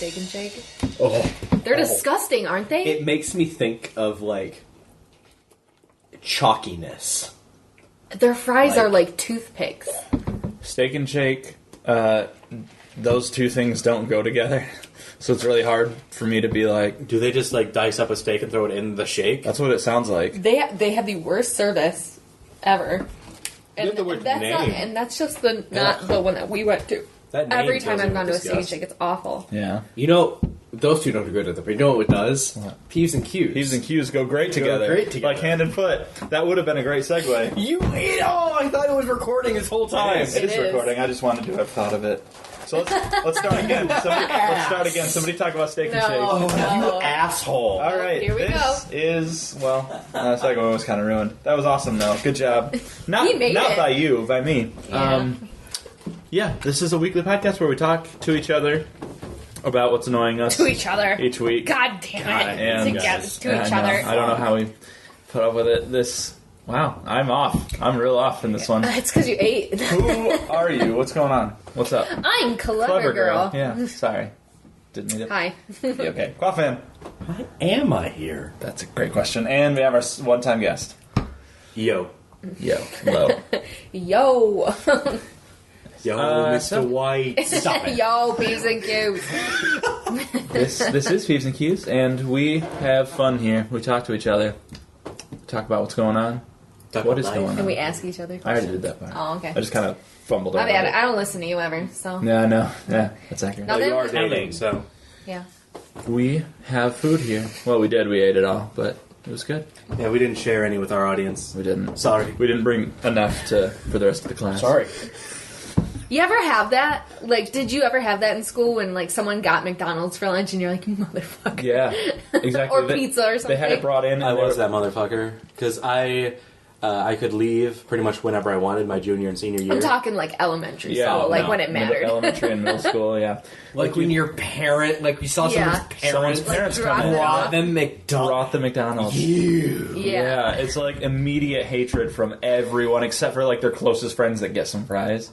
Steak and Shake? Oh. They're disgusting, aren't they? It makes me think of, like, chalkiness. Their fries are like toothpicks. Steak and Shake, those two things don't go together. So it's really hard for me to be like... Do they just, like, dice up a steak and throw it in the shake? That's what it sounds like. They have the worst service ever. And the word that's name. not, and that's just not the one that we went to. That name Every time fills I've me gone to with a Steak and disgust. Shake, it's awful. Yeah. You know, those two don't do good at it, but you know what it does? What? Peeves and Q's. Peeves and Q's go great together. great together. Like hand and foot. That would have been a great segue. I thought it was recording this whole time. It is recording. I just wanted to have thought of it. So let's start again. Let's start again. Somebody talk about Steak and Shake. No. You asshole. All right. Here we this is, well, the second one was kind of ruined. That was awesome, though. Good job. Not He made it. by you, by me. Yeah. Yeah, this is a weekly podcast where we talk to each other about what's annoying us To each other. each week. God damn it. And Together. To I each know. other. I don't know how we put up with it. Wow, I'm off. I'm real off in this one. It's because you ate. Who are you? What's going on? What's up? I'm Clever Girl. Yeah, sorry. Didn't need it. Hi. Okay, Quaff in. Why am I here? That's a great question. And we have our one-time guest. Yo. Yo, low. Yo. Yo, Mr. so- White. Stop it. Yo, Peeves and Q's. This is Peeves and Q's, and we have fun here. We talk to each other. Talk about what's going on. Talk What about is life. going on? And we ask each other. I already did that part. Oh, okay. I just kind of fumbled over I mean, it. I don't listen to you ever, so. Yeah, I know. Yeah, that's accurate. No. Well, you Then- are dating, so... Yeah. We have food here. Well, we did. We ate it all, but it was good. Yeah, we didn't share any with our audience. We didn't. Sorry. We didn't bring enough for the rest of the class. Sorry. You ever have that? Like, did you ever have that in school when, like, someone got McDonald's for lunch and you're like, motherfucker? Yeah, exactly. Or pizza or something. They had it brought in. And I they was were- that motherfucker. Because I could leave pretty much whenever I wanted my junior and senior year. I'm talking, like, elementary Yeah, school, like, no. when it mattered. Elementary and middle school, yeah. Like when your parent, like you saw Yeah. someone's parents Someone's parents Drop come in it and off. brought them McDonald's. brought the McDonald's. Yeah. It's like immediate hatred from everyone except for like their closest friends that get some fries.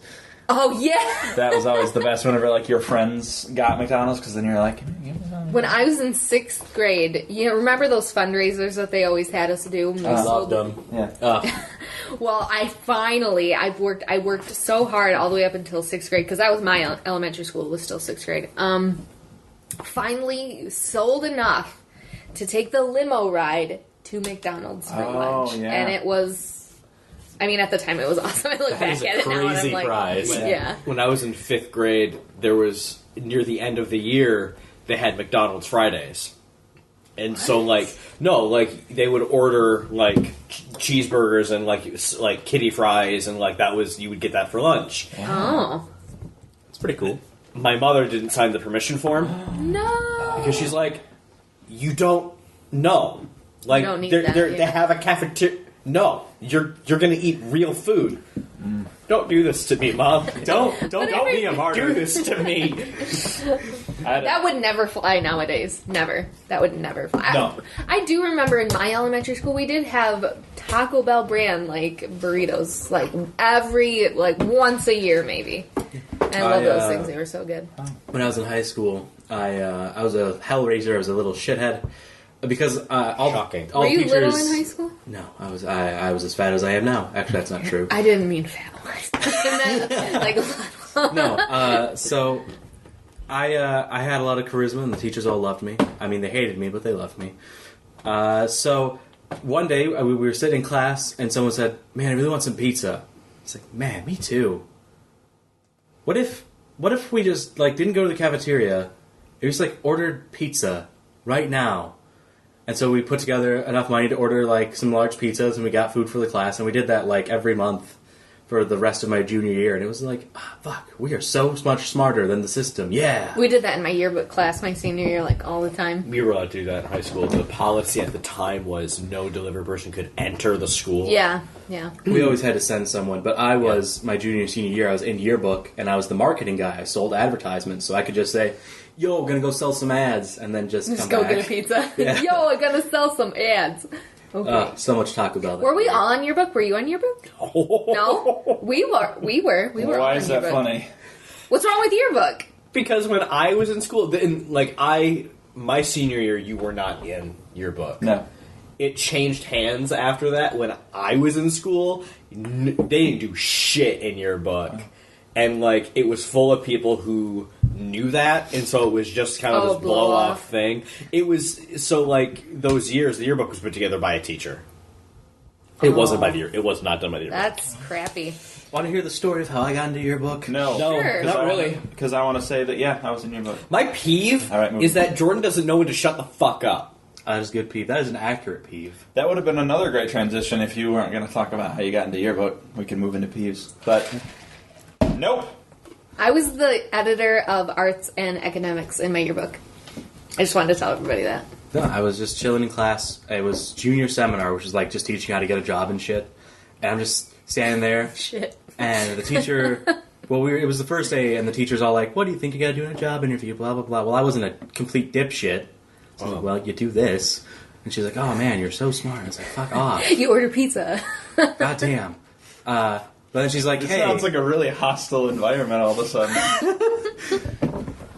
Oh, yeah. That was always the best whenever like your friends got McDonald's because then you're like, When I was in 6th grade, you know, remember those fundraisers that they always had us do? We I sold- loved them. yeah. Well, I worked so hard all the way up until 6th grade because that was my elementary school was still 6th grade. Finally sold enough to take the limo ride to McDonald's for lunch, yeah. and it was. I mean, at the time it was awesome. I look That back is a at it now and I'm crazy like, prize. yeah. When I was in 5th grade, there was, near the end of the year, they had McDonald's Fridays. And so, like, they would order, like, cheeseburgers and, like kitty fries, and, like, you would get that for lunch. Oh It's pretty cool. My mother didn't sign the permission form, no! because she's like, you don't know. Like, You don't need they're, that, they're, yeah. they have a cafeteria. No, you're going to eat real food. Don't do this to me, Mom. Don't be a martyr. do this to me. That would never fly nowadays. Never. That would never fly. No. I do remember in my elementary school we did have Taco Bell brand like burritos once a year maybe. And I love those things. They were so good. When I was in high school, I was a hellraiser. I was a little shithead. Because all Shocking. all Were you teachers, little in high school? No, I was as fat as I am now. Actually, that's not true. I didn't mean fat. I meant, like, No, so I had a lot of charisma, and the teachers all loved me. I mean, they hated me, but they loved me. So one day we were sitting in class, and someone said, "Man, I really want some pizza." It's like, "Man, me too." What if we just like didn't go to the cafeteria? We just like ordered pizza right now. And so we put together enough money to order like some large pizzas, and we got food for the class, and we did that like every month for the rest of my junior year. And it was like, fuck, we are so much smarter than the system. Yeah. we did that in my yearbook class my senior year, like all the time. We were allowed to do that in high school. The policy at the time was no delivery person could enter the school. Yeah. We always had to send someone, but I was my junior senior year. I was in yearbook, and I was the marketing guy. I sold advertisements, so I could just say, "Yo, gonna go sell some ads," and then just come go back. get a pizza. Yeah. Yo, I'm gonna sell some ads. Okay. So much Taco Bell. Were we all on yearbook? Were you on yearbook? No, we were. We were. Why all is on that yearbook. funny? What's wrong with yearbook? because when I was in school, my senior year, you were not in yearbook. No. It changed hands after that. When I was in school, they didn't do shit in yearbook. And, like, it was full of people who knew that, and so it was just kind of this blow-off thing. It was, so, like, those years, the yearbook was put together by a teacher. It wasn't by the year. It was not done by the yearbook. That's crappy. Want to hear the story of how I got into yearbook? No. Sure. Not really. Because I want to say that, I was in yearbook. My peeve All right, move is on. that Jordan doesn't know when to shut the fuck up. That is a good peeve. That is an accurate peeve. That would have been another great transition if you weren't going to talk about how you got into yearbook. We can move into peeves. But, nope. I was the editor of arts and academics in my yearbook. I just wanted to tell everybody that. No, I was just chilling in class. It was junior seminar, which is like just teaching how to get a job and shit. And I'm just standing there. Shit. And the teacher, it was the first day, and the teacher's all like, what do you think you gotta do in a job interview, blah, blah, blah. Well, I wasn't a complete dipshit. So I was like, well, you do this. And she's like, oh, man, you're so smart. I was like, fuck off. You order pizza. God damn. But then she's like, This hey. sounds like a really hostile environment all of a sudden.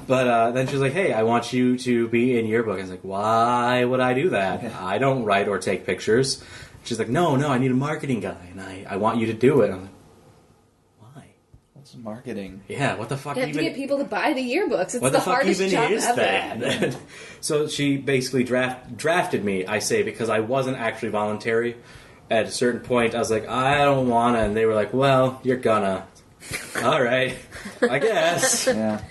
But then she's like, hey, I want you to be in yearbook. I was like, why would I do that? I don't write or take pictures. She's like, no, I need a marketing guy, and I want you to do it. I'm like, why? What's marketing? Yeah, what the fuck You have even... to get people to buy the yearbooks. It's What the the fuck hardest even job is ever. that? So she basically drafted me, I say, because I wasn't actually voluntary. At a certain point, I was like, I don't want to. And they were like, well, you're gonna. All right. I guess. Yeah.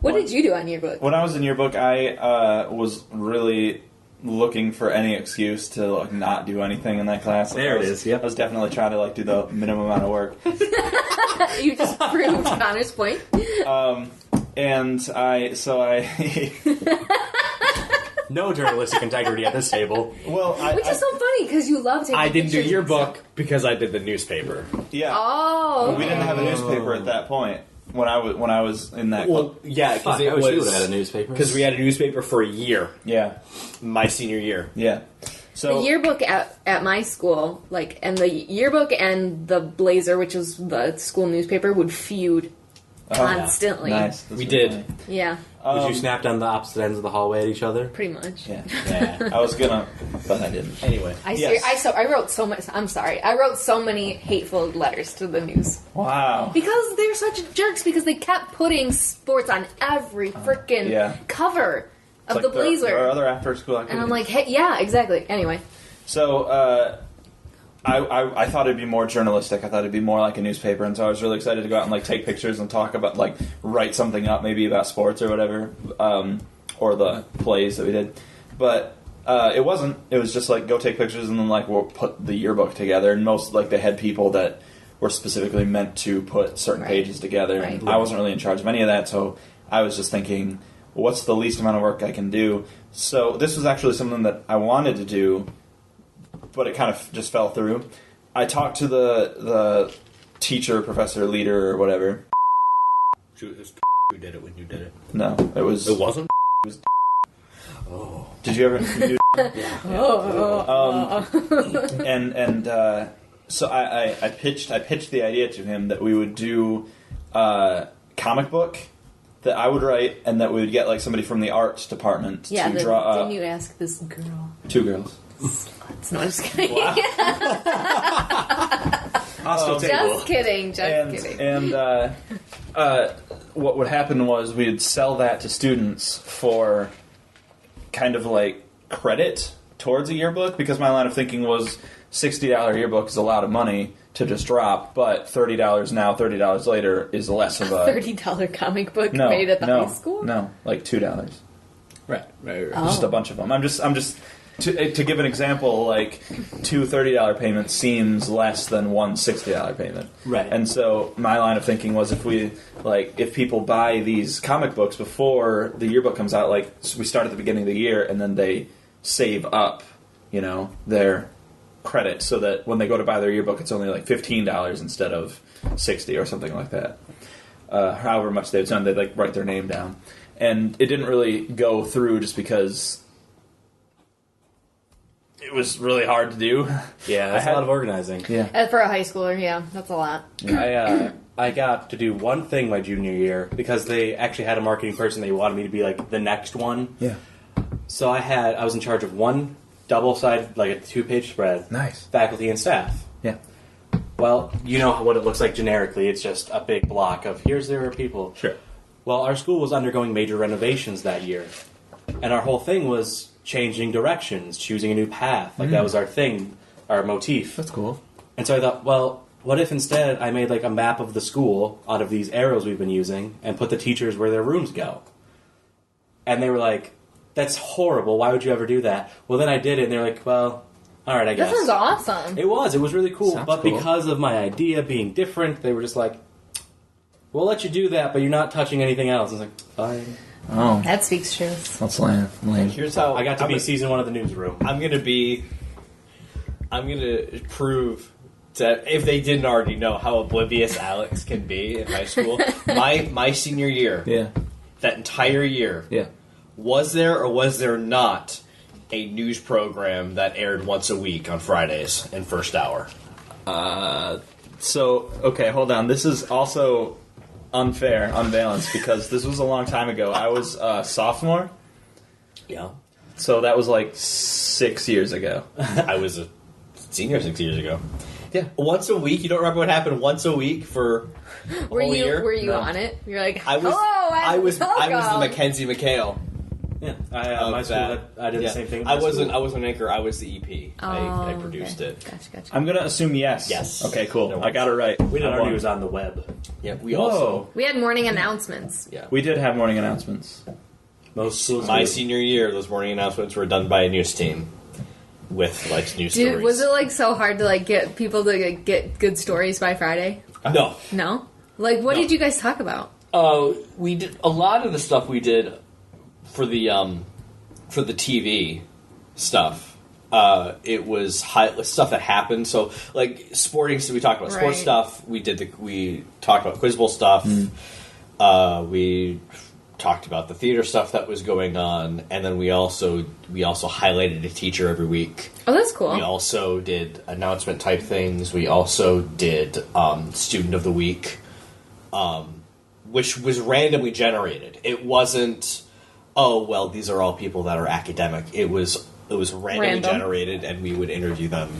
What did you do on yearbook? When I was in yearbook, I was really looking for any excuse to like not do anything in that class. Like, There it is, yep. I was definitely trying to like do the minimum amount of work. You just proved Connor's point. And I No journalistic integrity at this table. well, Which is so funny because you love taking I didn't do pictures and yearbook stuff. because I did the newspaper. yeah. Oh. We didn't have a newspaper at that point when I was in that. Well, yeah, because Fuck, it I wish we was would've had a newspaper. because we had a newspaper for a year, yeah, my senior year. yeah. So The yearbook at my school, like, and the yearbook and the Blazer, which was the school newspaper, would feud constantly. nice. That's We really did. funny. Yeah, Did you snap down the opposite ends of the hallway at each other? pretty much. Yeah, Yeah. I was gonna, but I didn't. Anyway, Yes. I wrote so much. I'm sorry. I wrote so many hateful letters to the news Wow. because they're such jerks. Because they kept putting sports on every freaking Yeah. cover of It's the like Blazer, there are other after school activities. and I'm like, hey, yeah, exactly. Anyway, So, I thought it'd be more journalistic. I thought it'd be more like a newspaper, and so I was really excited to go out and like take pictures and talk about like write something up, maybe about sports or whatever, or the plays that we did. But it wasn't. It was just like go take pictures and then like we'll put the yearbook together. And most like they had people that were specifically meant to put certain Right. pages together. Right. And I wasn't really in charge of any of that, so I was just thinking, what's the least amount of work I can do? So this was actually something that I wanted to do, but it kind of just fell through. I talked to the teacher, professor, leader, or whatever. who did it when you did it? No, it was. It wasn't. Did you ever do? So I pitched the idea to him that we would do a comic book that I would write, and that we would get like somebody from the arts department yeah. to draw Didn't up. you ask this girl? 2 girls. No, I'm just kidding. Hostile table. Just kidding. Just kidding. And what would happen was we'd sell that to students for kind of like credit towards a yearbook, because my line of thinking was $60 yearbook is a lot of money to just drop, but $30 now, $30 later is less of a $30 comic book no, made at the no, high school? No, like $2. Right. Oh. Just a bunch of them. I'm just to give an example, like 2 $30 payments seems less than one $60 payment. Right. And so my line of thinking was if people buy these comic books before the yearbook comes out, like we start at the beginning of the year and then they save up, their credit so that when they go to buy their yearbook, it's only like $15 instead of $60 or something like that. However much they've done, they like write their name down. And it didn't really go through just because it was really hard to do. Yeah, that's I had- a lot of organizing. Yeah. For a high schooler, yeah, that's a lot. I got to do one thing my junior year because they actually had a marketing person. They wanted me to be like the next one. Yeah. So I was in charge of one double-sided, like a 2-page spread. Nice. Faculty and staff. Yeah. Well, you know what it looks like generically. It's just a big block of here's there are people. Sure. Well, our school was undergoing major renovations that year, and our whole thing was changing directions, choosing a new path. Like that was our thing, our motif. That's cool. And so I thought, well, what if instead I made like a map of the school out of these arrows we've been using and put the teachers where their rooms go? And they were like, that's horrible. Why would you ever do that? Well, then I did it, and they're like, well, all right, I guess. That sounds awesome. It was really cool. Sounds but cool. because of my idea being different, they were just like, we'll let you do that, but you're not touching anything else. I was like, fine. Oh. That speaks truth. That's lame. Here's how I got to be season 1 of the newsroom. I'm gonna prove that if they didn't already know how oblivious Alex can be in high school. My senior year, Yeah. that entire year, Yeah. was there or was there not a news program that aired once a week on Fridays in first hour? So, okay, hold on. This is also unfair, unbalanced, because this was a long time ago. I was a sophomore, Yeah. so that was like 6 years ago. I was a senior 6 years ago. Yeah. Once a week? You don't remember what happened once a week for a Were whole year? you No. on it? You're like, I was. hello, I was the welcome. Mackenzie McHale. Yeah, Of my school, that. I did Yeah. the same thing. With I my wasn't. school. I wasn't an anchor. I was the EP. I Oh, produced okay. it. Gotcha. I'm going to assume yes. Yes. Okay, cool. No I got it right. We did I our won. news on the web. Yeah. We Whoa. also. We had morning announcements. Yeah. We did have morning announcements. Most schools My do. senior year, those morning announcements were done by a news team with like news Dude, stories. was it like so hard to like get people to get good stories by Friday? No. No. Like, what No. did you guys talk about? We did a lot of the stuff we did for the TV stuff. It was stuff that happened. So, like sporting, so we talked about sports Right. stuff. We talked about Quiz Bowl stuff. We talked about the theater stuff that was going on, and then we also highlighted a teacher every week. Oh, that's cool. We also did announcement type things. We also did student of the week, which was randomly generated. It wasn't, oh well, these are all people that are academic. It was randomly Random. generated, and we would interview them.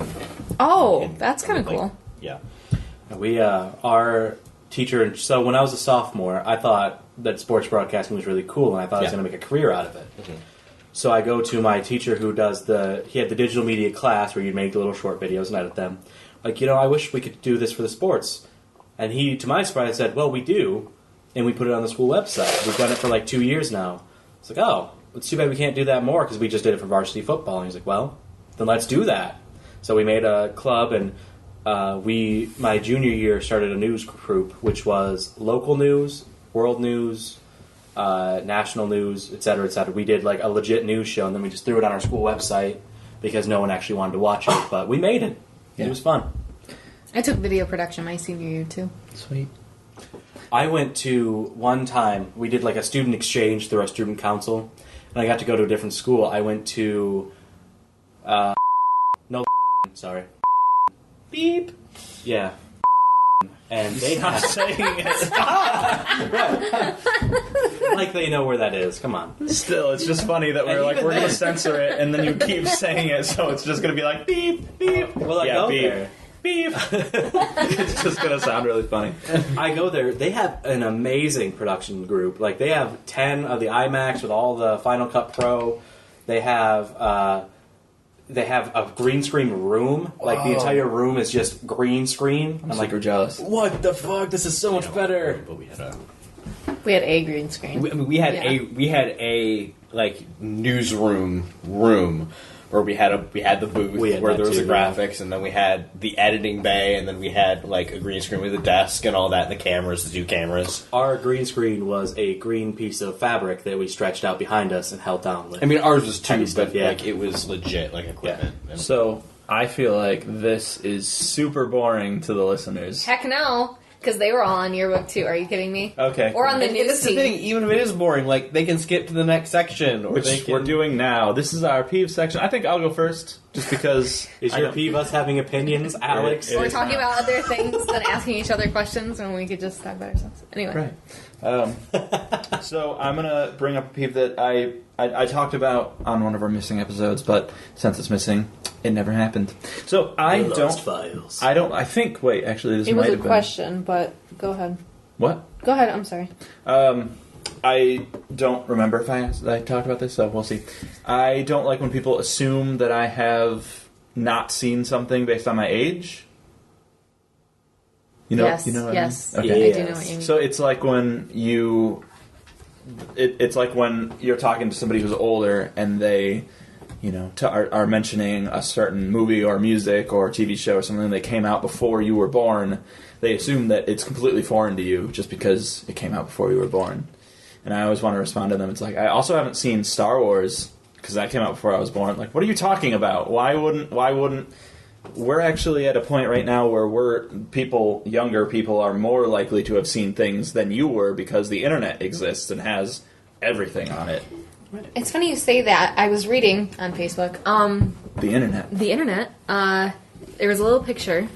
Oh, And- that's kind of like, cool. Yeah. We, our teacher, so when I was a sophomore, I thought that sports broadcasting was really cool, and I thought I was Yeah. going to make a career out of it. So I go to my teacher who he had the digital media class where you'd make little short videos and edit them. Like, I wish we could do this for the sports. And he, to my surprise, said, well, we do, and we put it on the school website. We've done it for like 2 years now. It's like, oh, it's too bad we can't do that more because we just did it for varsity football. And he's like, well, then let's do that. So we made a club, and my junior year, started a news group, which was local news, world news, national news, et cetera, et cetera. We did like a legit news show, and then we just threw it on our school website because no one actually wanted to watch it, but we made it. Yeah. It was fun. I took video production my senior year too. Sweet. I went to one time, we did like a student exchange through our student council, and I got to go to a different school. I went to, sorry. Beep. Yeah. And they Stop saying it. like they know where that is. Come on. Still, it's just funny that we're And like, even we're going to then- censor it, and then you keep saying it, so it's just going to be like, beep, beep. Well, I yeah, go beep. there. Beep. It's just going to sound really funny. I go there. They have an amazing production group. Like they have 10 of the IMAX with all the Final Cut Pro. They have a green screen room. Like the entire room is just green screen. I'm super jealous. What the fuck? This is so much better. But we had We had a green screen. we had Yeah. a like newsroom room where we had the booth We had where that there was too, the graphics, and then we had the editing bay, and then we had like a green screen with a desk and all that, and the cameras, the 2 cameras. Our green screen was a green piece of fabric that we stretched out behind us and held down with. I mean, ours was Heavy too, stuff, but yeah. like it was legit, like equipment. And- So, I feel like this is super boring to the listeners. Heck no, because they were all on yearbook too. Are you kidding me? Okay. Or on the And news that's the team. thing. Even if it is boring, like they can skip to the next section, or they Which can, we're doing now. This is our Peeves section. I think I'll go first, just because. Is your peeve us having opinions, Alex? We're talking about other things than asking each other questions, and we could just talk about ourselves. Anyway. Right. So I'm gonna bring up a peeve that I talked about on one of our missing episodes, but since it's missing, it never happened. So I don't. Files. I think. Wait, actually, this It might was a have been. question, but go ahead. What? Go ahead, I'm sorry. I don't remember if I talked about this, so we'll see. I don't like when people assume that I have not seen something based on my age. You know, Yes, you know what yes. I mean? Okay. I do know what you mean. So it's like when it's like when you're talking to somebody who's older and they, you know, are mentioning a certain movie or music or TV show or something that came out before you were born. They assume that it's completely foreign to you just because it came out before you were born. And I always want to respond to them. It's like, I also haven't seen Star Wars because that came out before I was born. Like, what are you talking about? Why wouldn't? We're actually at a point right now where younger people are more likely to have seen things than you were because the internet exists and has everything on it. It's funny you say that. I was reading on Facebook. The internet. The internet. There was a little picture,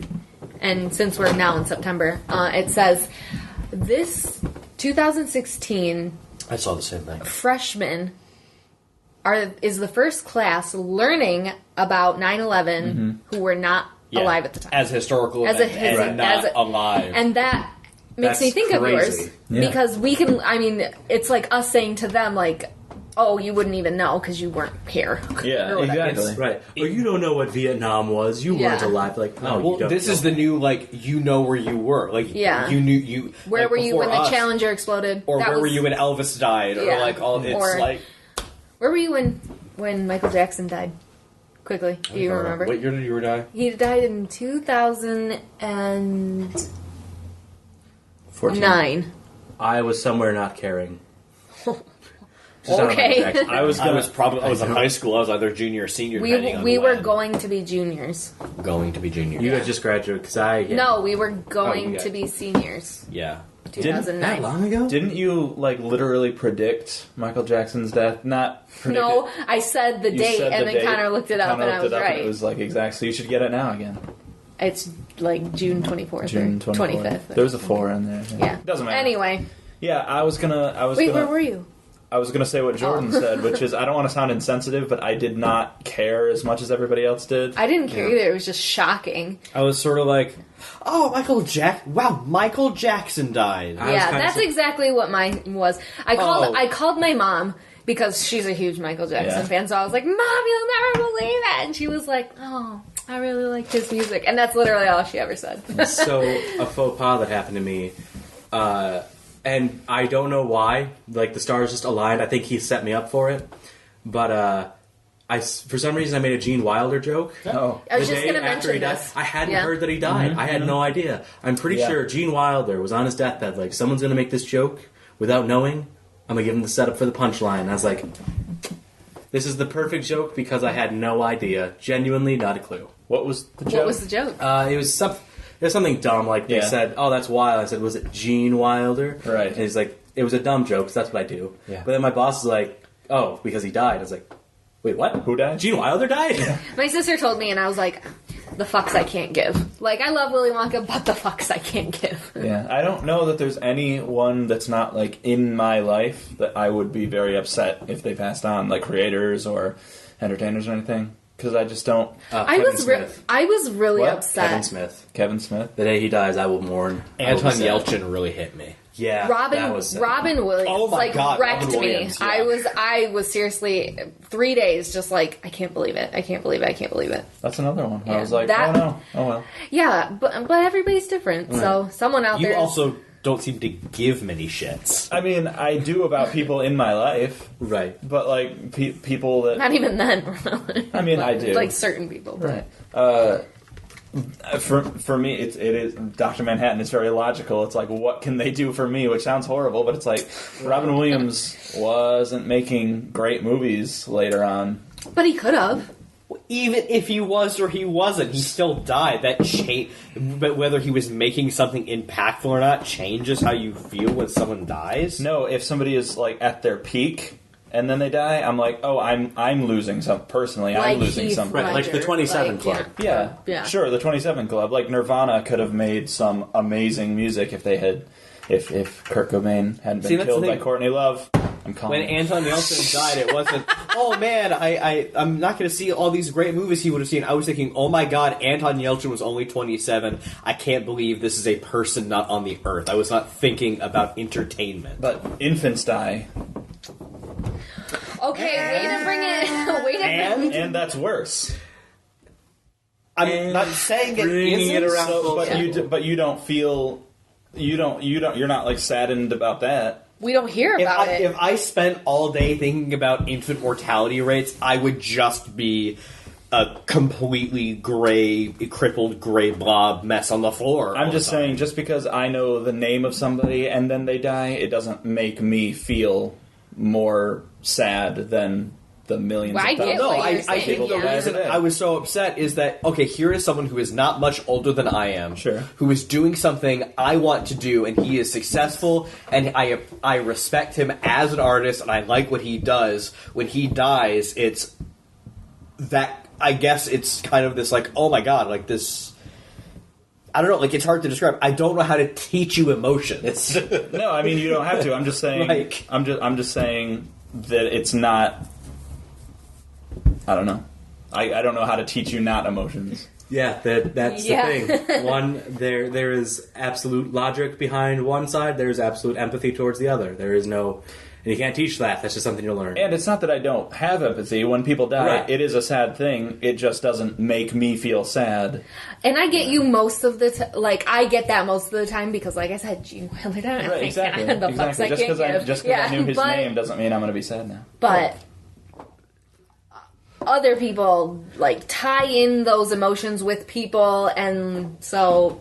and since we're now in September, it says, this 2016 I saw the same thing. freshmen is the first class learning about 9/11 who were not alive at the time. As historical As a event his- and not as a- alive. And that makes That's me think of yours. crazy. Yeah. Because we can, I mean, it's like us saying to them, like, oh, you wouldn't even know because you weren't here. Yeah, Or whatever. exactly. Right. Or you don't know what Vietnam was. You weren't Yeah. alive. Like, no, well, you don't this know. is the new, like, you know where you were. Like, Yeah. you knew you. Where like, were you before when the us. Challenger exploded? Or That where were was- you when Elvis died? Or, Yeah. like, all. It's Or- like. Where were you when Michael Jackson died? Quickly, do you remember? What year did you die? He died in 2009. 14. I was somewhere not caring. Okay. I was I was in high school. I was either junior or senior. depending on We were when. going to be juniors. going to be junior. You had just graduated because No, we were going you to got- be seniors. Yeah. 2009. that long ago? Didn't you like literally predict Michael Jackson's death? Not predict No, it. I said the You date, said and the then date, Connor looked it up, Connor and I looked was it up, and right. it was like exact. So you should get it now again. It's like June 24th June or 24th. 25th. There was a 4 in there. Yeah. Doesn't matter. Anyway. Yeah, I was gonna. Wait, where were you? I was gonna say what Jordan said, which is I don't want to sound insensitive, but I did not care as much as everybody else did. I didn't care either. It was just shocking. I was sort of like, oh, Michael Jackson died. I was Yeah, kinda that's sur- exactly what mine was. I called my mom because she's a huge Michael Jackson Yeah. fan, so I was like, Mom, you'll never believe it. And she was like, oh, I really liked his music. And that's literally all she ever said. So, a faux pas that happened to me, and I don't know why, like, the stars just aligned. I think he set me up for it. But, for some reason, I made a Gene Wilder joke. Oh, I was The just day going to after mention he died, this. I hadn't Yeah. heard that he died. I had no idea. I'm pretty Yeah. sure Gene Wilder was on his deathbed, like, someone's going to make this joke without knowing. I'm going to give him the setup for the punchline. And I was like, this is the perfect joke because I had no idea. Genuinely not a clue. what was the joke? What was the joke? It was something dumb, like they Yeah. said, oh, that's wild. I said, was it Gene Wilder? Right. And he's like, it was a dumb joke, 'cause that's what I do. Yeah. But then my boss is like, oh, because he died. I was like, wait, what? Who died? Gene Wilder died? My sister told me, and I was like, the fucks I can't give. Like, I love Willy Wonka, but the fucks I can't give. Yeah, I don't know that there's anyone that's not like in my life that I would be very upset if they passed on, like creators or entertainers or anything, because I just don't. I Kevin was Smith. I was really What? upset. Kevin Smith. Kevin Smith. The day he dies, I will mourn. I will Anton be sad. Yelchin really hit me. Yeah, that Robin was sad. Williams Oh my like God, wrecked Robin me. Williams, yeah. I was seriously 3 days just like I can't believe it. I can't believe it. I can't believe it. That's another one. I Yeah, was like, that- oh no, oh well. Yeah, but everybody's different. So someone out You there also don't seem to give many shits. I mean, I do about people in my life, Right. but like people that. not even then. I mean, I do. like certain people. Right. For me, it is Dr. Manhattan is very logical. It's like, what can they do for me? Which sounds horrible, but it's like Robin Williams wasn't making great movies later on. But he could have. Even if he was or he wasn't, he still died. That change, but whether he was making something impactful or not, changes how you feel when someone dies. No, if somebody is like at their peak, and then they die, I'm like, oh, I'm losing something personally. Like I'm losing Heath something. Right, like the 27 Club. Yeah, sure. The 27 Club, like Nirvana, could have made some amazing music if they had, if Kurt Cobain hadn't been killed by Courtney Love. I'm calling. When Anton Yelchin died, it wasn't, oh man, I'm not going to see all these great movies he would have seen. I was thinking, oh my god, Anton Yelchin was only 27. I can't believe this is a person not on the earth. I was not thinking about entertainment. But infants die. Okay, way to bring it. Way to bring it. And that's worse. I'm not saying it Bringing isn't, it around so- full But you don't feel, you're not like saddened about that. We don't hear about it. If I spent all day thinking about infant mortality rates, I would just be a completely gray, crippled gray blob mess on the floor. I'm just saying, just because I know the name of somebody and then they die, it doesn't make me feel more sad than the millions Well, I of get thousands. what No, you're I think saying, the yeah. reason I was so upset is that, okay, here is someone who is not much older than I am, Sure. who is doing something I want to do, and he is successful, and I respect him as an artist, and I like what he does. When he dies, it's that, I guess it's kind of this, like, oh my god, like this, I don't know, like, it's hard to describe. I don't know how to teach you emotion. It's No, I mean, you don't have to. I'm just saying, Like- I'm just saying that it's not, I don't know. I don't know how to teach you not emotions. Yeah, that's Yeah. the thing. One, there is absolute logic behind one side. There's absolute empathy towards the other. There is no, and you can't teach that. That's just something you'll learn. And it's not that I don't have empathy. When people die, Right. it is a sad thing. It just doesn't make me feel sad. And I get you most of the time. Like, I get that most of the time because, like I said, Gene Wilder died. Right, exactly. The fucks Exactly. I Just can't because give. I knew his but, name doesn't mean I'm going to be sad now. But other people, like, tie in those emotions with people, and so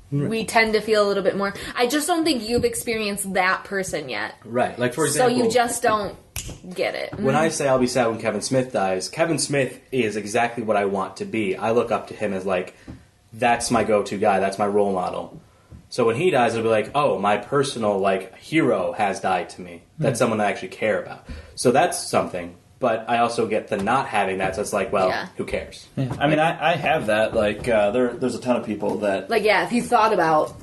we tend to feel a little bit more. I just don't think you've experienced that person yet. Right, like for So example, you just don't get it. when I say I'll be sad when Kevin Smith dies, Kevin Smith is exactly what I want to be. I look up to him as like, that's my go-to guy. That's my role model. So when he dies, it'll be like, oh, my personal like hero has died to me. That's someone I actually care about. So that's something. But I also get the not having that, so it's like, well, Yeah. who cares? Yeah. I mean, I have that. Like, there's a ton of people that... Like, yeah, if you thought about...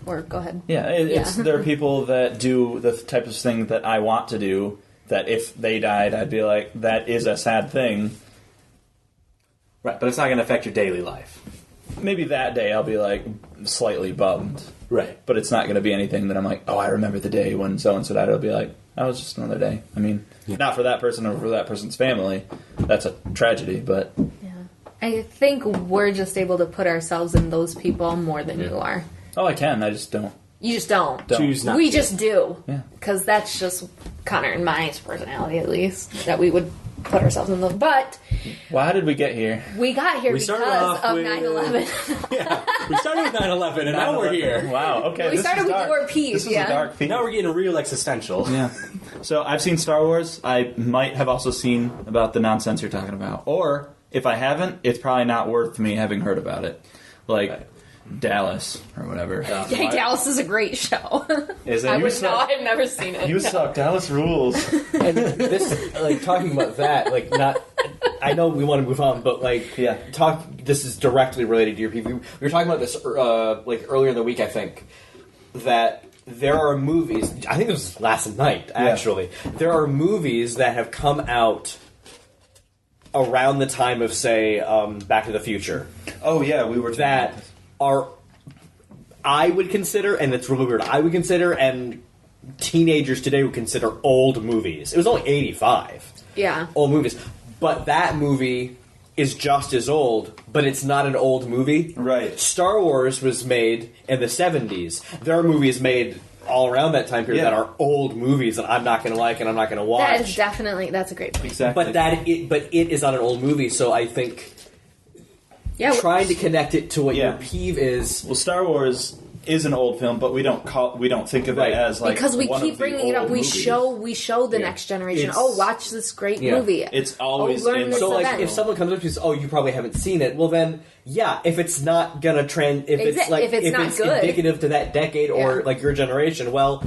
Or, go ahead. Yeah, it's there are people that do the type of thing that I want to do, that if they died, I'd be like, that is a sad thing. Right, but it's not going to affect your daily life. Maybe that day I'll be like, slightly bummed. Right. But it's not going to be anything that I'm like, oh, I remember the day when so-and-so died. It'll be like, that was just another day. I mean, not for that person or for that person's family. That's a tragedy, but... Yeah. I think we're just able to put ourselves in those people more than you are. Oh, I can. I just don't. You just don't. Choose not We to. just do. Yeah. Because that's just Connor and my personality, at least, that we would put ourselves in those. But Why did we get here? we got here We started because off of with- 9/11. Yeah, we started with 9/11, and now we're here. Wow, okay. We this started is with dark. your peeves, This is yeah. a dark theme. Now we're getting real existential. Yeah. So I've seen Star Wars. I might have also seen about the nonsense you're talking about. Or, if I haven't, it's probably not worth me having heard about it. Like... Right. Dallas or whatever. Hey, Dallas is a great show. Is it? I You would suck. not. I've never seen it. You suck. Dallas rules. and this, like, talking about that, like, not. I know we want to move on, but like, Yeah. This is directly related to your people. We were talking about this like earlier in the week, I think, that there are movies. I think this was last night, actually. There are movies that have come out around the time of, say, Back to the Future. Oh yeah, we were That are, I would consider, and it's really weird, I would consider, and teenagers today would consider old movies. It was only 85. Yeah. Old movies. But that movie is just as old, but it's not an old movie. Right. Star Wars was made in the 70s. There are movies made all around that time period Yeah. that are old movies that I'm not going to like and I'm not going to watch. That is definitely, that's a great point. exactly. But it is not an old movie, so I think Yeah. trying to connect it to what Yeah. your peeve is. well, Star Wars is an old film, but we don't think of Right. it as like because we one keep of the bringing it up, old we movies. show the next generation. It's- Oh, watch this great Yeah. movie. It's always learn in this So, like, event. if someone comes up to you and says, "Oh, you probably haven't seen it," well, then, yeah, if it's not gonna trend, if If it's not good. indicative to that decade or Yeah. like your generation, well,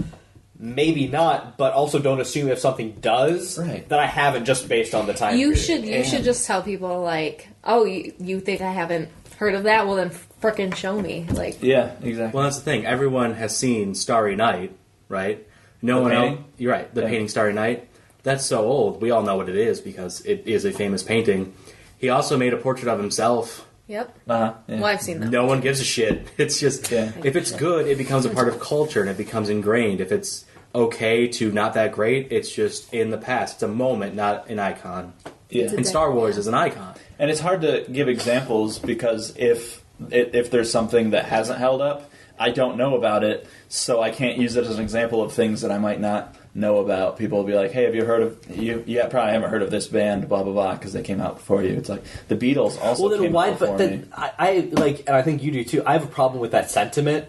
maybe not, but also don't assume if something does that I haven't just based on the time. You period. should just tell people like, oh, you think I haven't heard of that? Well, then frickin' show me. Like, yeah, exactly. Well, that's the thing. Everyone has seen Starry Night, right? No The one painting? else. You're right. The painting Starry Night. That's so old. We all know what it is because it is a famous painting. He also made a portrait of himself. yep. Yeah. Well, I've seen them. No one gives a shit. It's just if it's good, it becomes a part of culture and it becomes ingrained. If it's okay to not that great, it's just in the past. It's a moment, not an icon. Yeah. And Star Wars is an icon. And it's hard to give examples because if there's something that hasn't held up, I don't know about it, so I can't use it as an example of things that I might not know about. People will be like, "Hey, have you heard of you? Yeah, probably haven't heard of this band, blah blah blah, because they came out before you." It's like the Beatles also. Well, then came why? before But me. then I like, and I think you do too. I have a problem with that sentiment.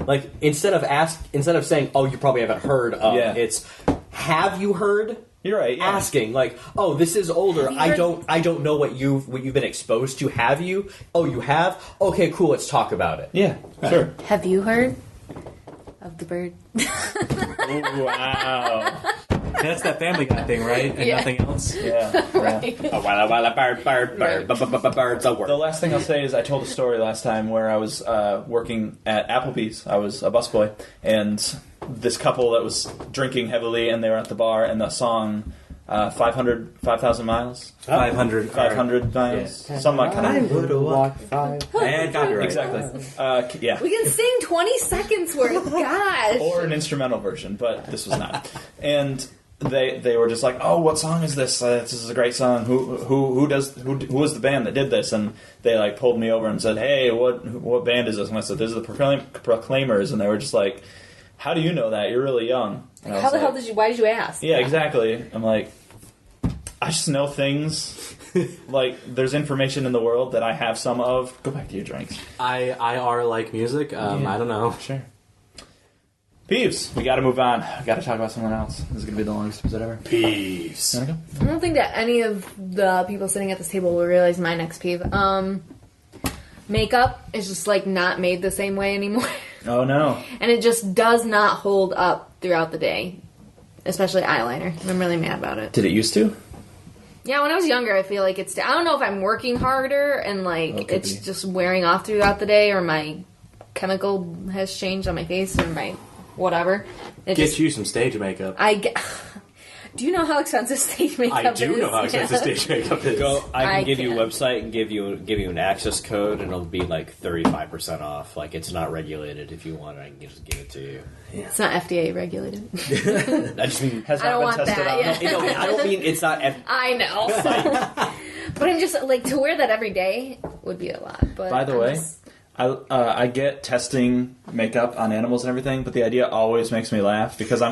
Like instead of saying, "Oh, you probably haven't heard of," it's "Have you heard?" You're right. Yeah. Asking like, "Oh, this is older. Have you heard- I don't know what you've been exposed to. Have you? Oh, you have. Okay, cool. Let's talk about it." Yeah. Sure. Have you heard of the bird? Wow. That's that Family Guy thing, right? And Yeah. nothing else. Yeah. Right. Oh, birds a word. The last thing I'll say is I told a story last time where I was working at Applebee's. I was a busboy, and this couple that was drinking heavily, and they were at the bar, and the song 5,000 miles? 500. 500 miles? Something like that. And copyright. Exactly. Yeah. We can sing 20 seconds worth. Gosh. Or an instrumental version, but this was not. And they were just like, "Oh, what song is this? This is a great song. Who was the band that did this?" And they like pulled me over and said, "Hey, what band is this?" And I said, "This is the Proclaimers." And they were just like, "How do you know that? You're really young." And I was How the like, hell why did you ask? Yeah, exactly. I'm like, I just know things. Like, there's information in the world that I have some of. Go back to your drinks. I IR like music. I don't know. Sure. Peeves. We gotta move on. We gotta talk about something else. This is gonna be the longest episode ever. Peeves. You wanna go? I don't think that any of the people sitting at this table will realize my next peeve. Makeup is just like not made the same way anymore. Oh no. And it just does not hold up throughout the day. Especially eyeliner. I'm really mad about it. Did it used to? Yeah, when I was younger, I feel like it's... I don't know if I'm working harder and, like, could it's be. just wearing off throughout the day or my chemical has changed on my face or my whatever. It Get just, you some stage makeup. Do you know how expensive stage makeup is? I do know how expensive stage makeup is. I can I give you a can't. website and give you an access code, and it'll be like 35% off. Like it's not regulated. If you want it, I can just give it to you. It's not FDA regulated. I just mean Has I don't not been want tested that, on. yeah. you know, I don't mean it's not. I know. But I'm just, like, to wear that every day would be a lot. But By the I'm way, just- I get testing makeup on animals and everything, but the idea always makes me laugh because I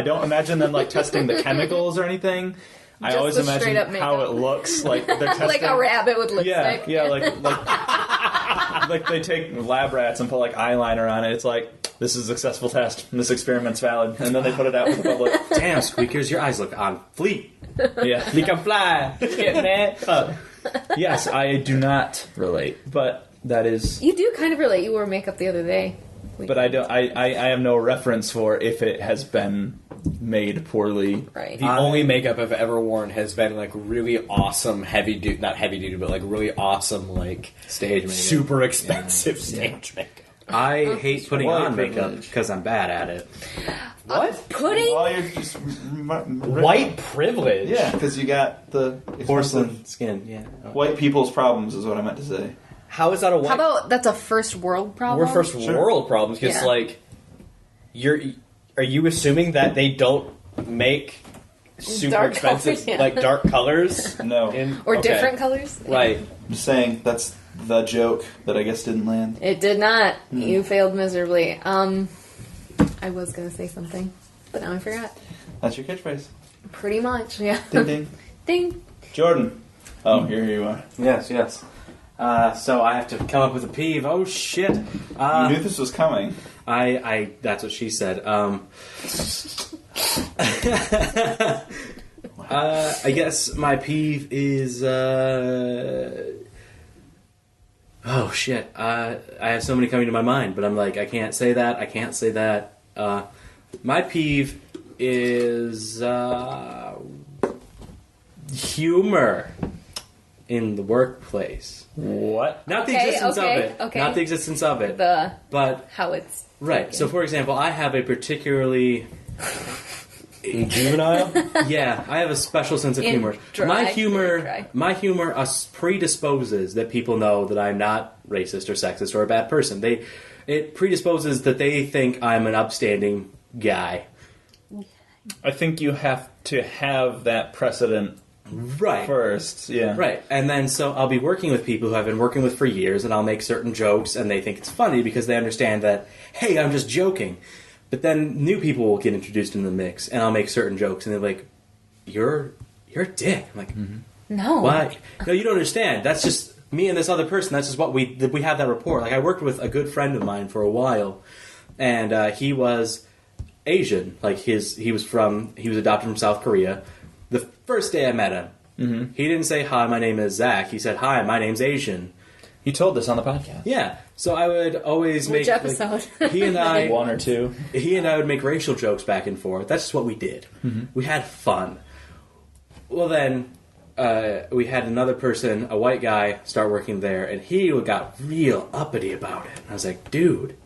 don't imagine them like testing the chemicals or anything. I Just always the imagine straight up how makeup. it looks like they're testing like a rabbit with Yeah, lipstick. yeah, like they take lab rats and put like eyeliner on it. It's like this is a successful test. This experiment's valid, and then they put it out to the public. Damn, Squeakers, your eyes look on fleek. Yeah, You can fly. Get mad. yes, I do not relate, but that is. You do kind of relate. You wore makeup the other day. But I don't. I have no reference for if it has been made poorly. Right. The only makeup I've ever worn has been like really awesome not heavy duty, but like really awesome like Stage makeup. super expensive stage makeup. I hate putting White on makeup privilege. because I'm bad at it. What? Pudding? Well, you're just White privilege. Yeah, because you got the Porcelain skin, yeah. White people's problems is what I meant to say. How is that a white? How about that's a first world problem? we're first world problems because Yeah. like are you assuming that they don't make super Dark expensive colors, yeah. like dark colors No, Or okay. different colors? Right. I'm just saying that's the joke that I guess didn't land. It did not. You failed miserably. I was going to say something, but now I forgot. That's your catchphrase. Pretty much, yeah. Ding ding. Ding. Jordan. Oh, here you are. Yes, yes. So I have to come up with a peeve. Oh, shit. You knew this was coming. That's what she said. I guess my peeve is, oh, shit. I have so many coming to my mind, but I'm like, I can't say that. My peeve is humor in the workplace. What? Not the Okay, existence okay, of it. okay. Not the existence of it. But how it's Right. taken. So, for example, I have a particularly Juvenile? yeah, I have a special sense of In humor. dry, My very humor, dry. my humor predisposes that people know that I'm not racist or sexist or a bad person. It predisposes that they think I'm an upstanding guy. I think you have to have that precedent Right. first. Yeah. Right. And then so I'll be working with people who I've been working with for years, and I'll make certain jokes, and they think it's funny because they understand that, hey, I'm just joking. But then new people will get introduced in the mix, and I'll make certain jokes, and they're like, you're a dick. I'm like, No. why? No, you don't understand. That's just me and this other person. That's just what we have that rapport. Like, I worked with a good friend of mine for a while, and he was Asian. Like, he was adopted from South Korea. The first day I met him, he didn't say, hi, my name is Zach. He said, hi, my name's Asian. You told this on the podcast. Yeah. So I would always Which make... episode? Like, he and I One or two. would make racial jokes back and forth. That's just what we did. We had fun. Well, then we had another person, a white guy, start working there, and he got real uppity about it. And I was like, dude,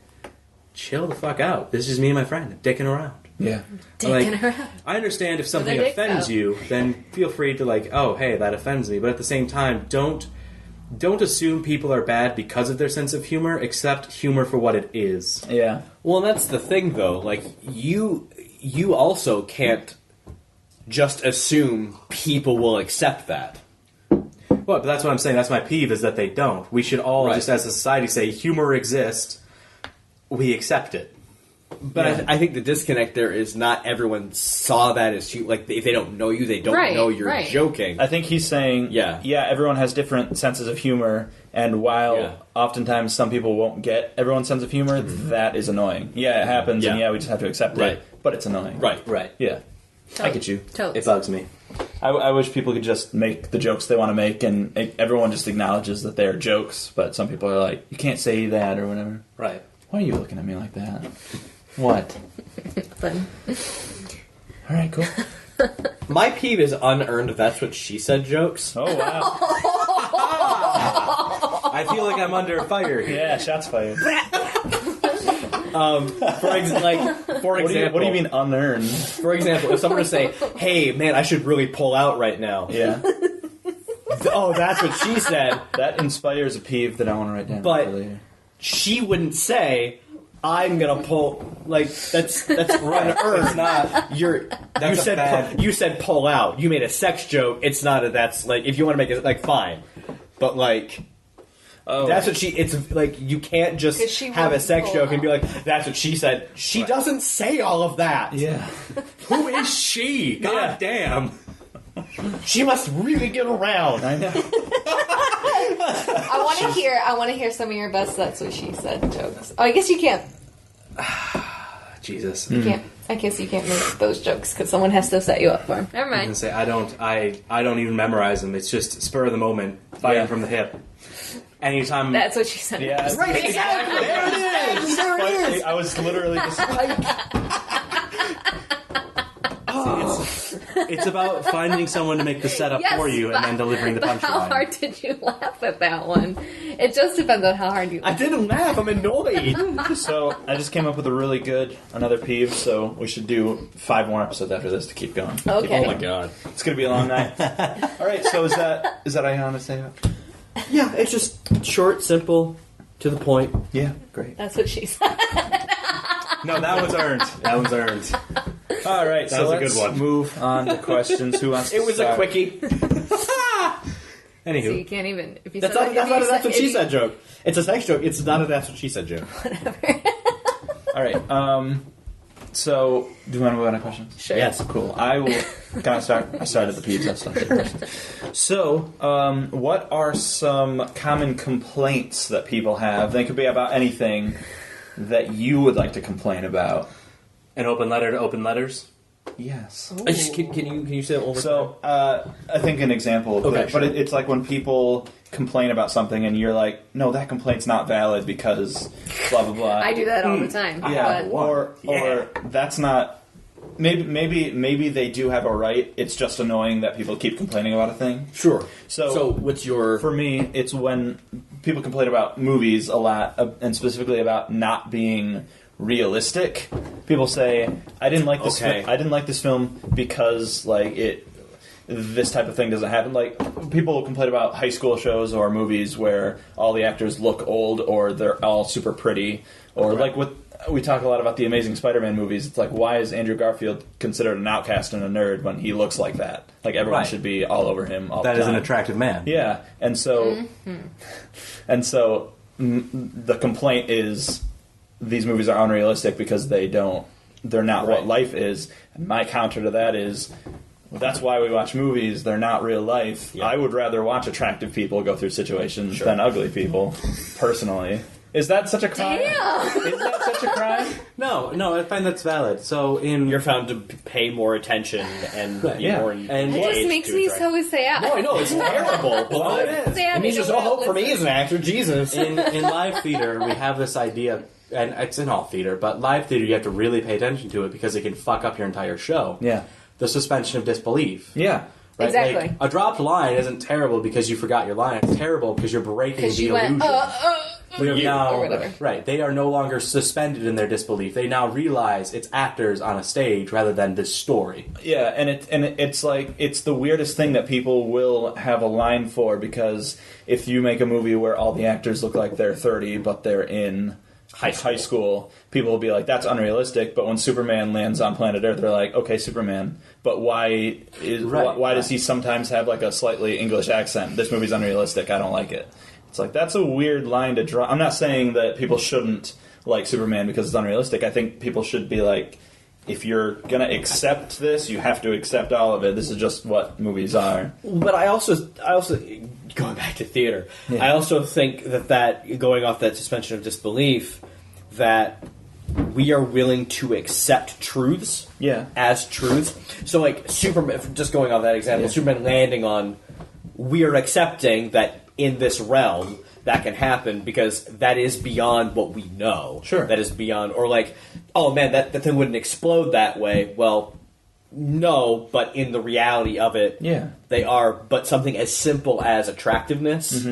chill the fuck out. This is me and my friend dicking around. Yeah. Dicking around. I understand if something their dicks offends out. you, then feel free to like, oh, hey, that offends me. But at the same time, don't assume people are bad because of their sense of humor. Accept humor for what it is. Yeah. Well, that's the thing, though. Like, you also can't just assume people will accept that. Well, but that's what I'm saying. That's my peeve, is that they don't. We should all, Right. just as a society, say humor exists. We accept it. But Yeah. I think the disconnect there is not everyone saw that as like, if they don't know you, they don't Right, know you're right. joking. I think he's saying, Yeah. everyone has different senses of humor, and while Yeah. oftentimes some people won't get everyone's sense of humor, that is annoying. Yeah, it happens, and Yeah. we just have to accept Right. it, but it's annoying. Right. Right. Yeah. I get you. Totes. It bugs me. I wish people could just make the jokes they want to make, and everyone just acknowledges that they're jokes, but some people are like, you can't say that, or whatever. Right. Why are you looking at me like that? What? Fun. All right, cool. My peeve is unearned "that's what she said" jokes. Oh, wow. I feel like I'm under fire here. Yeah, shots fired. For example, What do you mean unearned? For example, if someone were to say, "Hey, man, I should really pull out right now," Yeah. oh, that's what she said. That inspires a peeve that I want to write down But- for later. She wouldn't say, "I'm gonna pull." Like that's unearned. It's not. You said pull out. You made a sex joke. It's not a that's like if you want to make it like fine, but like. Oh. That's what she. It's like you can't 'Cause just she have a wouldn't sex pull joke and be out. like, "That's what she said." She doesn't say all of that. Yeah. Who is she? God damn. She must really get around. I know. I want to hear some of your best "that's what she said" jokes. Oh, I guess you can't. Jesus. You can't. I guess you can't make those jokes because someone has to set you up for them. Never I'm gonna mind. say I don't even memorize them. It's just spur of the moment, fighting Yeah. from the hip. Anytime. That's what she said. Yeah. Right, exactly. There it is. There it is. I was literally just... It's about finding someone to make the setup Yes, for you and then delivering the but how punchline. hard did you laugh at that one? It just depends on how hard you I laugh. didn't laugh. I'm annoyed. So, I just came up with a really good, another peeve, so we should do 5 more episodes after this to keep going. Okay. Oh my god. It's going to be a long night. Alright, so is that all you want to say? Yeah, it's just short, simple, to the point. Yeah, great. That's what she said. No, that one's earned. That one's earned. Alright, That so was a let's good one. move on to questions. Who wants to It was a start? quickie. So you Anywho. can't even. If you That's said not. That's not a that's what if she you- said joke. It's a sex joke. It's not a that's what she said joke. Alright, so, do you want to move on to questions? Sure. Yes. Cool. I will kind of start. I started the peeves. I'll start the questions. So, what are some common complaints that people have? They could be about anything that you would like to complain about. An open letter to open letters. Yes. Can you say that over? So, I think an example, Okay, but sure. it's like when people complain about something and you're like, no, that complaint's not valid because blah blah blah. I do that all the time. Yeah, but- or that's not. Maybe they do have a right. It's just annoying that people keep complaining about a thing. Sure. So what's your... For me, it's when people complain about movies a lot, and specifically about not being realistic. People say, "I didn't like this. Okay. I didn't like this film because this type of thing doesn't happen." Like, people complain about high school shows or movies where all the actors look old or they're all super pretty, or like we talk a lot about the Amazing Spider-Man movies. It's like, why is Andrew Garfield considered an outcast and a nerd when he looks like that? Like, everyone should be all over him all the time. That is an attractive man. Yeah, and so the complaint is these movies are unrealistic because they're not what life is. And my counter to that is, that's why we watch movies. They're not real life. Yeah. I would rather watch attractive people go through situations than ugly people, personally. Is that such a crime? Damn. Is that such a crime? No, I find that's valid. So You're found to pay more attention and be more And It just makes me so sad. No, I know, it's terrible. But it is. Sad It means there's no hope for me as an actor. Jesus. in live theater, we have this idea, and it's in all theater, but live theater, you have to really pay attention to it because it can fuck up your entire show. Yeah. The suspension of disbelief. Yeah. Right? Exactly. Like, a dropped line isn't terrible because you forgot your line. It's terrible because you're breaking the you illusion. We have or whatever. Right, they are no longer suspended in their disbelief. They now realize it's actors on a stage rather than this story. Yeah, and it's like, it's the weirdest thing that people will have a line for, because if you make a movie where all the actors look like they're 30 but they're in high school, people will be like, that's unrealistic. But when Superman lands on planet Earth, they're like, okay, Superman, but why does he sometimes have like a slightly English accent? This movie's unrealistic. I don't like it. It's like, that's a weird line to draw. I'm not saying that people shouldn't like Superman because it's unrealistic. I think people should be like, if you're going to accept this, you have to accept all of it. This is just what movies are. But I also going back to theater, I also think that going off that suspension of disbelief, that we are willing to accept truths as truths. So, like, Superman, just going off that example, Superman landing on, we are accepting that in this realm that can happen because that is beyond what we know. Sure. That is beyond, or like, oh man, that thing wouldn't explode that way. Well, no, but in the reality of it, they are. But something as simple as attractiveness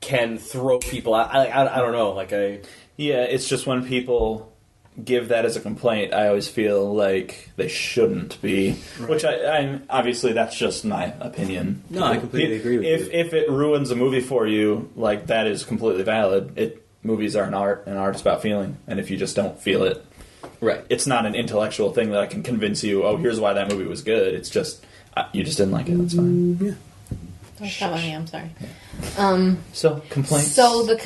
can throw people out. I don't know, Yeah, it's just when people give that as a complaint, I always feel like they shouldn't be. Right. Which I'm obviously, that's just my opinion. No, I completely agree with you. If it ruins a movie for you, like, that is completely valid. Movies are an art, and art's about feeling. And if you just don't feel it, it's not an intellectual thing that I can convince you, oh, here's why that movie was good. It's just, you just didn't like it. That's fine. Yeah. Don't come on me, I'm sorry. So, complaints. So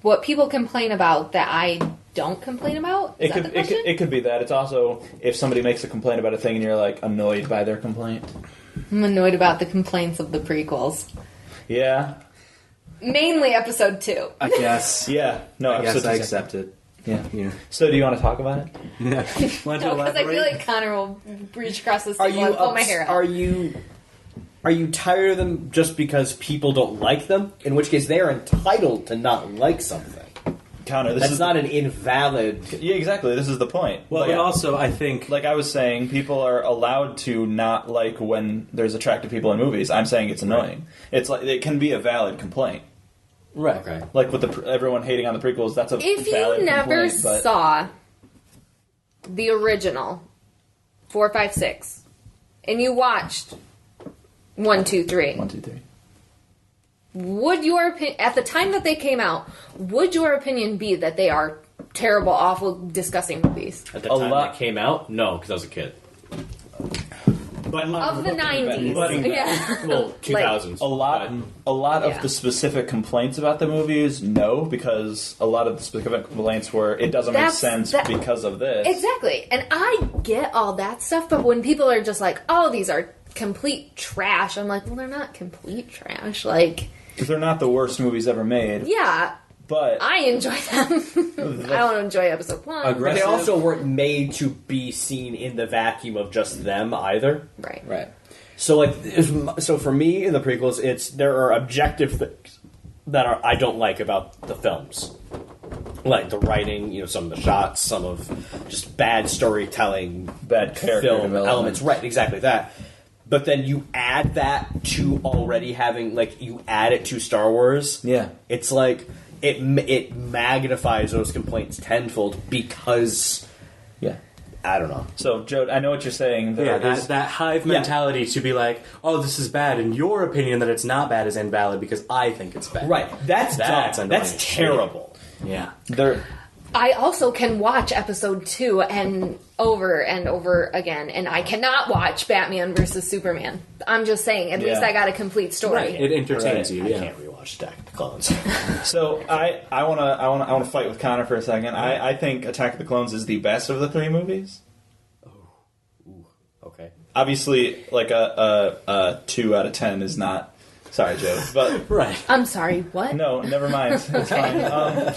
what people complain about that I don't complain about? It could be that. It's also if somebody makes a complaint about a thing and you're like annoyed by their complaint. I'm annoyed about the complaints of the prequels. Yeah. Mainly episode 2. I guess. Yeah. No, I guess I accept it. Yeah. So do you want to talk about it? Yeah. No, because I feel like Connor will reach across the table and pull my hair out. Are you tired of them just because people don't like them? In which case, they are entitled to not like something. Connor, that's not an invalid... Yeah, exactly. This is the point. Well, and also, I think... Like I was saying, people are allowed to not like when there's attractive people in movies. I'm saying it's annoying. It's like, it can be a valid complaint. Right, right. Like with everyone hating on the prequels, that's a if valid you never complaint, saw the original 4, 5, 6, and you watched 1, 2, 3. 1, 2, 3. Would your opinion, at the time that they came out, would your opinion be that they are terrible, awful, disgusting movies? At the time they came out? No, because I was a kid. But of the 90s. Well, 2000s. A lot of the specific complaints about the movies, no, because a lot of the specific complaints were, it doesn't make sense because of this. Exactly. And I get all that stuff, but when people are just like, oh, these are complete trash, I'm like, well, they're not complete trash. Like, they're not the worst movies ever made. Yeah. But I enjoy them. I don't enjoy episode 1. But they also weren't made to be seen in the vacuum of just them either. Right. Right. So so for me in the prequels, there are objective things that I don't like about the films. like the writing, some of the shots, some of just bad storytelling, Bad character film development. elements, right? Exactly that. But then you add that to already having, you add it to Star Wars. Yeah. It's like it magnifies those complaints tenfold because Yeah. I don't know. So, Joe, I know what you're saying. That hive mentality to be like, oh, this is bad, and your opinion that it's not bad is invalid because I think it's bad. Right. That's That's dumb. annoying. That's terrible. Yeah. I also can watch episode 2 and over again, and I cannot watch Batman versus Superman. I'm just saying, at least I got a complete story. Right. It entertains you. I Yeah. can't rewatch Attack of the Clones. So I wanna fight with Connor for a second. I think Attack of the Clones is the best of the 3 movies. Okay. Obviously, like a 2 out of 10 is not. Sorry, Joe, but Right. I'm sorry, what? no, never mind. It's fine.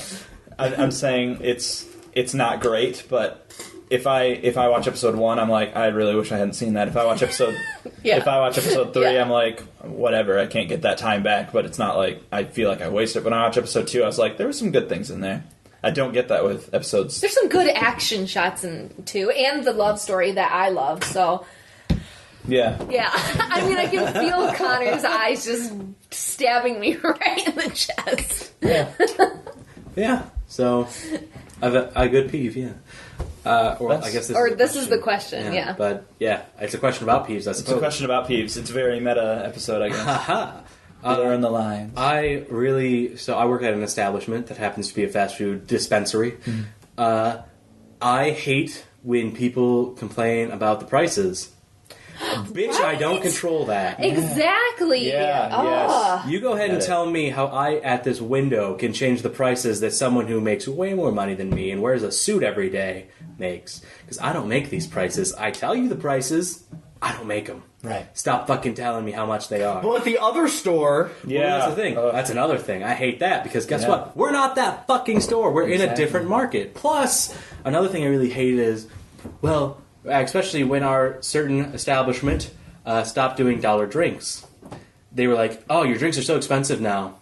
I'm saying it's not great, but if I watch episode 1, I'm like, I really wish I hadn't seen that. If I watch episode Yeah. if I watch episode 3, Yeah. I'm like, whatever, I can't get that time back, but it's not like I feel like I wasted it. When I watch episode 2, I was like, there were some good things in there. I don't get that with episodes. There's some good action shots in 2, and the love story that I love, so... Yeah. Yeah, I mean, I can feel Connor's eyes just stabbing me right in the chest. Yeah. So, a good peeve, yeah. Or I guess This is the question, yeah. But, yeah, it's a question about peeves, I It's suppose. a question about Peeves. It's a very meta episode, I guess. Haha. Learn the lines. I work at an establishment that happens to be a fast food dispensary. I hate when people complain about the prices. Bitch, I don't Right? control that. Exactly. Yeah, Ah. You go ahead and tell me how I, at this window, can change the prices that someone who makes way more money than me and wears a suit every day makes. Because I don't make these prices. I tell you the prices, I don't make them. Right. Stop fucking telling me how much they are. Well, at the other store, Yeah. Well, that's the thing. That's another thing. I hate that because guess Yeah. what? We're not that fucking store. We're in a Exactly. different market. Plus, another thing I really hate is, well, especially when our certain establishment stopped doing dollar drinks. They were like, oh, your drinks are so expensive now.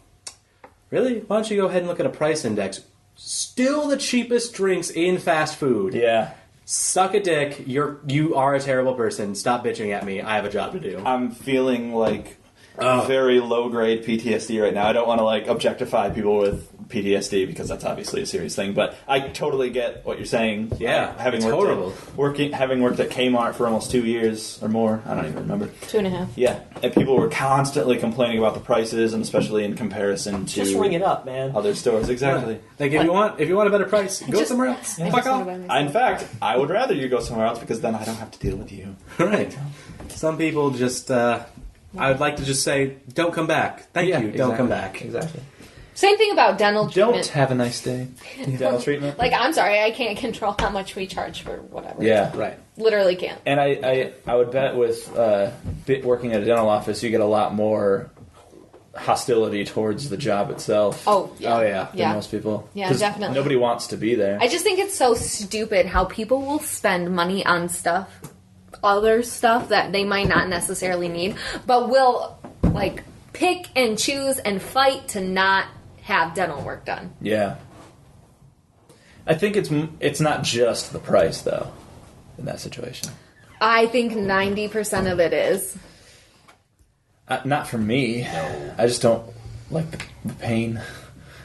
Really? Why don't you go ahead and look at a price index? Still the cheapest drinks in fast food. Yeah. Suck a dick. You are a terrible person. Stop bitching at me. I have a job to do. I'm feeling like very low grade PTSD right now. I don't want to like objectify people with PTSD because that's obviously a serious thing, but I totally get what you're saying. Yeah, having it's worked horrible. Having worked at Kmart for almost 2 years or more, I don't even remember. 2.5. Yeah, and people were constantly complaining about the prices, and especially in comparison to just ring it up, man. other stores. Exactly. Like if you want a better price, go Just- somewhere else. I Fuck just off. wanna buy myself. In fact, I would rather you go somewhere else because then I don't have to deal with you. Right. Some people just, I would like to just say, don't come back. Thank you, don't come back. Exactly. Same thing about dental Don't treatment. have a nice day. Dental treatment. Like, I'm sorry, I can't control how much we charge for whatever. Yeah. Right. Literally can't. And I would bet with working at a dental office, you get a lot more hostility towards the job itself. Oh, yeah. Oh, yeah. Than Yeah. most people. Yeah, 'Cause definitely. Nobody wants to be there. I just think it's so stupid how people will spend money on other stuff that they might not necessarily need, but will, like, pick and choose and fight to not have dental work done. Yeah. I think it's not just the price though, in that situation. I think 90% of it is. Not for me. I just don't like the pain.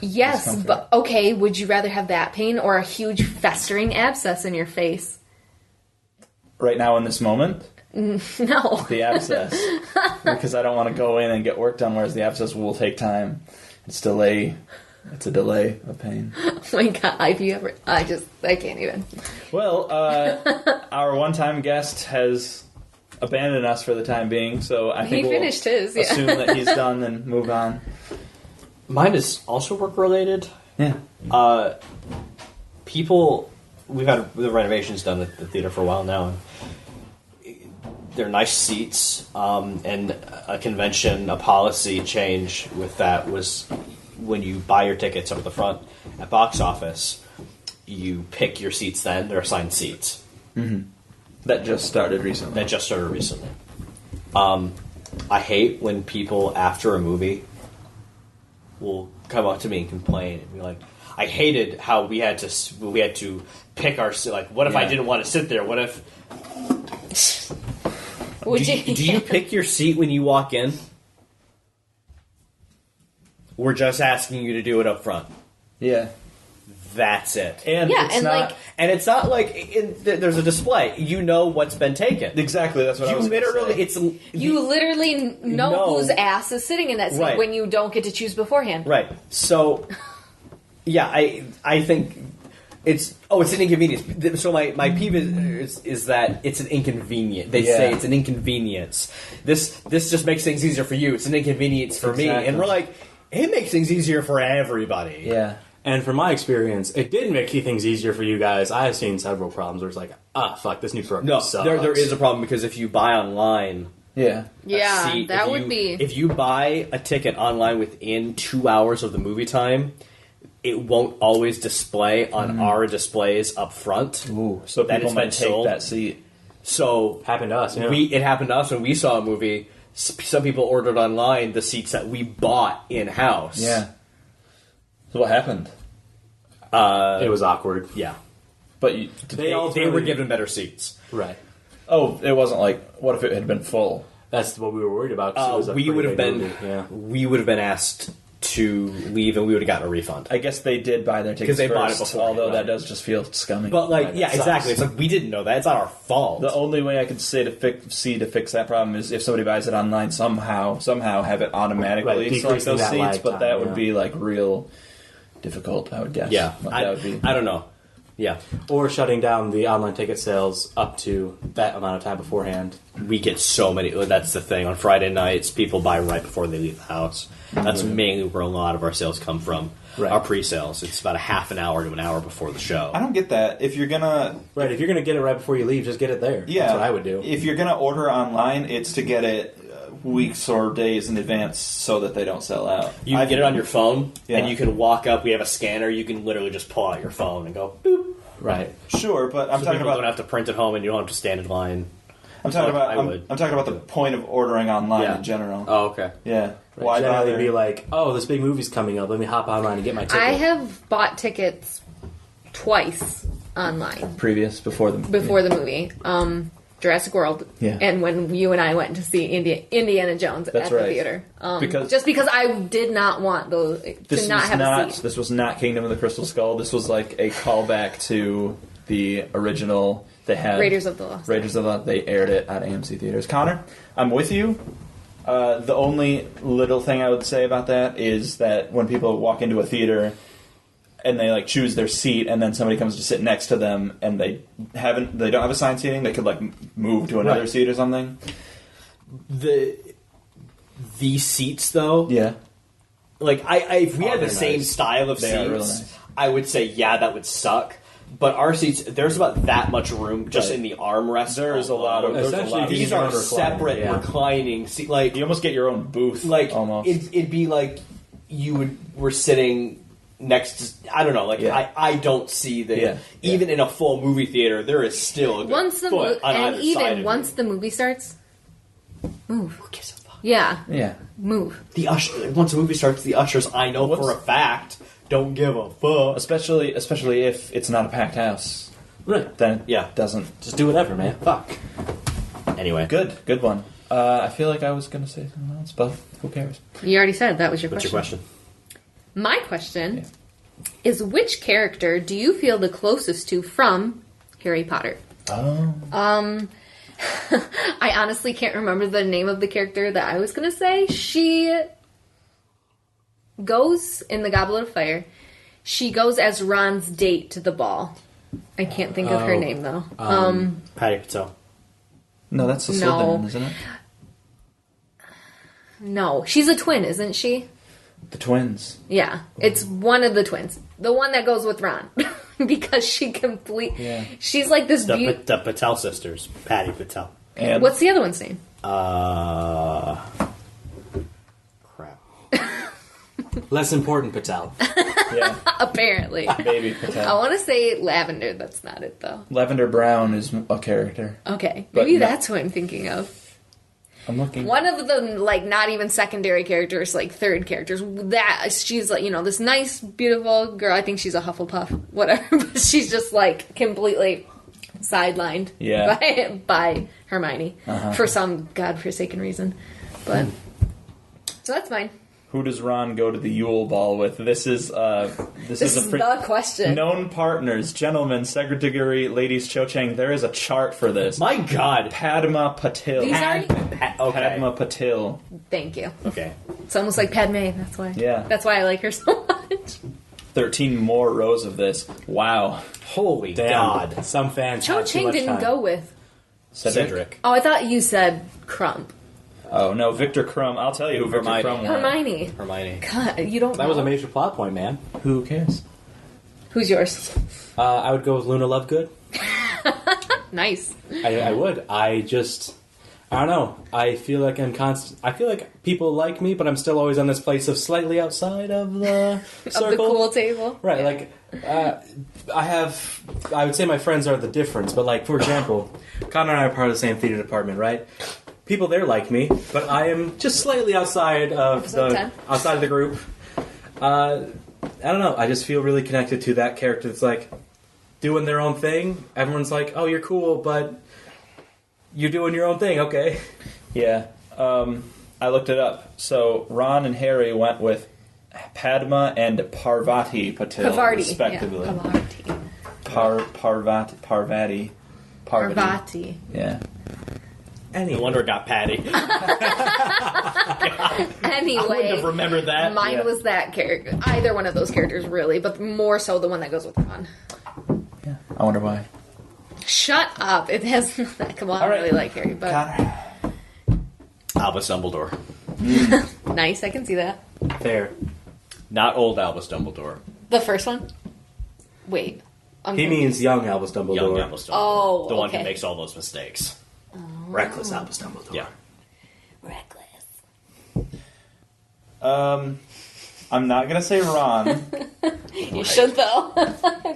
Yes, Discomfort. but okay, would you rather have that pain or a huge festering abscess in your face? Right now in this moment, No. the abscess. Because I don't want to go in and get work done, whereas the abscess will take time. It's a delay of pain. Oh my god, have you ever... I can't even. Well, our one-time guest has abandoned us for the time being, so I think He we'll finished his, yeah. assume that he's done and move on. Mine is also work related. Yeah. We've had the renovations done at the theater for a while now. And they're nice seats, and a convention, a policy change with that was when you buy your tickets up at the front at box office, you pick your seats then. They're assigned seats. That just started recently. That just started recently. I hate when people after a movie will come up to me and complain and be like, I hated how we had to pick our, like, what if I didn't want to sit there? What if... Do you pick your seat when you walk in? We're just asking you to do it up front. Yeah. That's it. And Yeah, it's and not, like- And it's not like there's a display. You know what's been taken. exactly, that's what I was gonna say. You literally know whose ass is sitting in that seat Right. when you don't get to choose beforehand. Right. So, yeah, I think it's an inconvenience. So my peeve is that it's an inconvenience. They say it's an inconvenience. This just makes things easier for you. It's an inconvenience for me, and we're like, it makes things easier for everybody. Yeah. And from my experience, it did make things easier for you guys. I have seen several problems where it's like, fuck, this new program No, sucks. there is a problem because if you buy online, Yeah. Yeah, seat, that would be. If you buy a ticket online within 2 hours of the movie time, it won't always display on our displays up front. Ooh, so That people it's been might take sold. that seat. So Happened to us, yeah. it happened to us when we saw a movie. Some people ordered online the seats that we bought in house. Yeah. So what happened? It was awkward. Yeah. But you, They were given better seats. Right. oh, it wasn't like, what if it had been full? That's what we were worried about. 'Cause it was a We pretty would have big been movie, yeah. we would have been asked to leave, and we would have gotten a refund. I guess they did buy their tickets they bought it first, before, although right. that does just feel scummy. But like, Right, yeah, it sucks. exactly. It's like we didn't know that. It's not our fault. the only way I could say to fix that problem is if somebody buys it online, somehow have it automatically Right, select those decreasing that seats. lag But time, that would yeah. be like real difficult, I would guess. yeah, that would be. I don't know. Yeah, Or shutting down the online ticket sales up to that amount of time beforehand. we get so many. That's the thing. On Friday nights, people buy right before they leave the house. That's mainly where a lot of our sales come from. Right. Our pre-sales. It's about a half an hour to an hour before the show. I don't get that. If you're gonna, Right, if you're going to get it right before you leave, just get it there. yeah, That's what I would do. If you're gonna order online, it's to get it weeks or days in advance so that they don't sell out. You can get it on your phone, Yeah. and you can walk up. We have a scanner. You can literally just pull out your phone and go, boop. Right. Sure, but I'm So talking people about don't have to print at home, and you don't have to stand in line. I'm talking Like, about I I'm, would. I'm talking about the point of ordering online Yeah. in general. Oh, okay. Yeah. Right. Why Generally bother? be like, oh, this big movie's coming up. Let me hop online and get my ticket. I have bought tickets twice online Before the movie. Jurassic World, Yeah. and when you and I went to see Indiana Jones That's at the right. theater. Because- just because I did not want those to not have a seat. This was not Kingdom of the Crystal Skull. This was like a callback to the original. They had Raiders of the Lost Raiders of the. They aired it at AMC theaters. Connor, I'm with you. The only little thing I would say about that is that when people walk into a theater and they like choose their seat, and then somebody comes to sit next to them, and they don't have assigned seating, they could like move to another Right. seat or something. The seats, though, Yeah, like if we had the they're same nice. style of They are seats, real nice. I would say that would suck. But our seats, there's about that much room just Right. in the armrest. There's a lot of. alone. There's a Essentially, lot. These Your are own recliner, separate yeah. reclining seats. Like You almost get your own booth. Almost. it'd be like were sitting next to, I don't know, like Yeah. I don't see the Yeah. even in a full movie theater there is still a good Once the foot on and either side even of once you. the movie starts, move. Who gives a fuck? Yeah, Yeah. move. The usher, once the movie starts, the ushers I know for a fact don't give a fuck. Especially if it's not a packed house. Right. Then Yeah. it doesn't. Just do whatever, man. Fuck. Anyway, Good one. I feel like I was going to say something else, but who cares? You already said that was your what's question. your question? My question is, which character do you feel the closest to from Harry Potter? Oh. I honestly can't remember the name of the character that I was going to say. She goes in the Goblet of Fire. She goes as Ron's date to the ball. I can't think of her Oh. name though. Patty Patel. No, that's the No. Slytherin, isn't it? No, she's a twin, isn't she? The twins. Yeah, it's one of the twins. The one that goes with Ron. Because Yeah. she's like this The, beautiful. the Patel sisters. Patty Patel. And What's the other one's name? Crap. Less important, Patel. yeah, Apparently. baby I Patel. want to say Lavender. That's not it though. Lavender Brown is a character. Okay, But maybe no. that's who I'm thinking of. I'm looking. One of the, like, not even secondary characters, like, third characters, that, she's, like, you know, this nice, beautiful girl. I think she's a Hufflepuff, whatever. But she's just, like, completely sidelined by Hermione for some godforsaken reason. But, so that's mine. Who does Ron go to the Yule Ball with? This is the question. Known partners, gentlemen, secretary, ladies, Cho Chang. There is a chart for this. My God. Padma Patil. These are... Okay. Padma Patil. Thank you. Okay. It's almost like Padme, that's why. Yeah. That's why I like her so much. 13 more rows of this. Wow. Holy Damn. God. Some fans Cho have too Chang much didn't time. go with... Cedric. Oh, I thought you said Crump. Oh, no, Victor Crumb. I'll tell you who Victor Hermione. Crumb was. Hermione. God, you don't That was know. a major plot point, man. Who cares? Who's yours? I would go with Luna Lovegood. Nice. I would. I don't know. I feel like I'm constant. I feel like people like me, but I'm still always on this place of slightly outside of the circle. Of the cool table. Right, like, I would say my friends are the difference, but, like, for example, Connor and I are part of the same theater department, right? People there like me, but I am just slightly outside of outside of the group. I don't know, I just feel really connected to that character that's, like, doing their own thing. Everyone's like, oh, you're cool, but you're doing your own thing, okay. Yeah. I looked it up. So Ron and Harry went with Padma and Parvati Patil, respectively. Yeah, Parvati. Parvati. Parvati. Yeah. No wonder it got Patty. Anyway. I wouldn't have remembered that. Mine was that character. Either one of those characters, really, but more so the one that goes with Ron. Yeah. I wonder why. Shut up. It has... Come on, I really like Harry, but... Connor. Albus Dumbledore. Nice, I can see that. Fair. Not old Albus Dumbledore. The first one? Wait. He means young Albus Dumbledore. Young Albus Dumbledore. Oh, The one who okay. makes all those mistakes. Reckless Albus Dumbledore. Yeah. Reckless. I'm not gonna say Ron, You should, though.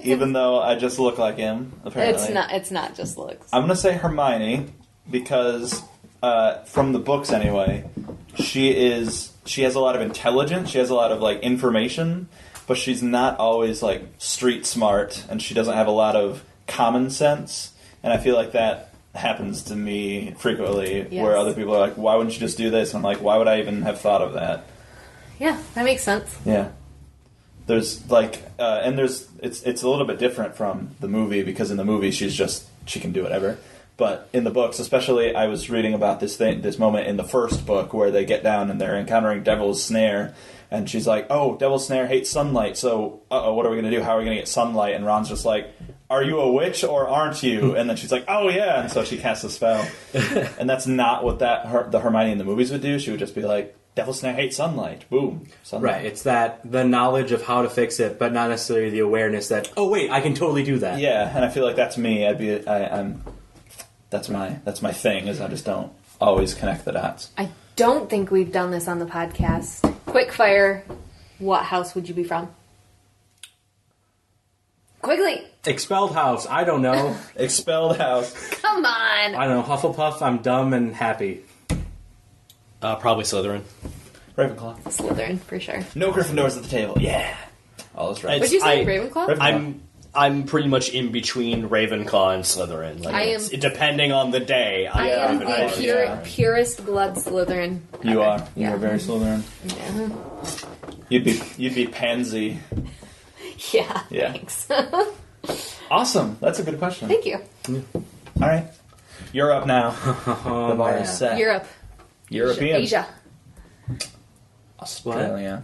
even though I just look like him. Apparently, It's not just looks. I'm gonna say Hermione because from the books anyway, she has a lot of intelligence. She has a lot of like information, but she's not always like street smart, and she doesn't have a lot of common sense. And I feel like that happens to me frequently, Yes. where other people are like, "Why wouldn't you just do this?" And I'm like, "Why would I even have thought of that?" Yeah, that makes sense. Yeah. There's like, it's a little bit different from the movie because in the movie she can do whatever, but in the books, especially, I was reading about this moment in the first book where they get down and they're encountering Devil's Snare, and she's like, "Oh, Devil's Snare hates sunlight, so what are we gonna do? How are we gonna get sunlight?" And Ron's just like, "Are you a witch or aren't you?" And then she's like, "Oh yeah," and so she casts a spell, and that's not what the Hermione in the movies would do. She would just be like, "Devil's Snare hates sunlight. Boom, sunlight." Right, it's the knowledge of how to fix it, but not necessarily the awareness that, oh wait, I can totally do that. Yeah, and I feel like that's me. That's my thing. Is I just don't always connect the dots. I don't think we've done this on the podcast. Quick fire. What house would you be from? Quickly. Expelled house, I don't know. Expelled house. Come on. I don't know, Hufflepuff, I'm dumb and happy. Probably Slytherin. Ravenclaw. Slytherin, for sure. No Gryffindors at the table. Yeah. All is right. Would you say I- Ravenclaw? I'm pretty much in between Ravenclaw and Slytherin. Like, I am- it's- depending on the day. I am the Ravenclaw. Yeah. purest blood Slytherin. You ever. are. Yeah. You're very Slytherin. Yeah. You'd be Pansy. Yeah. Yeah. Thanks. Awesome. That's a good question. Thank you. All right. You're up now. The bar man. is set. Europe. European. Asia. Australia.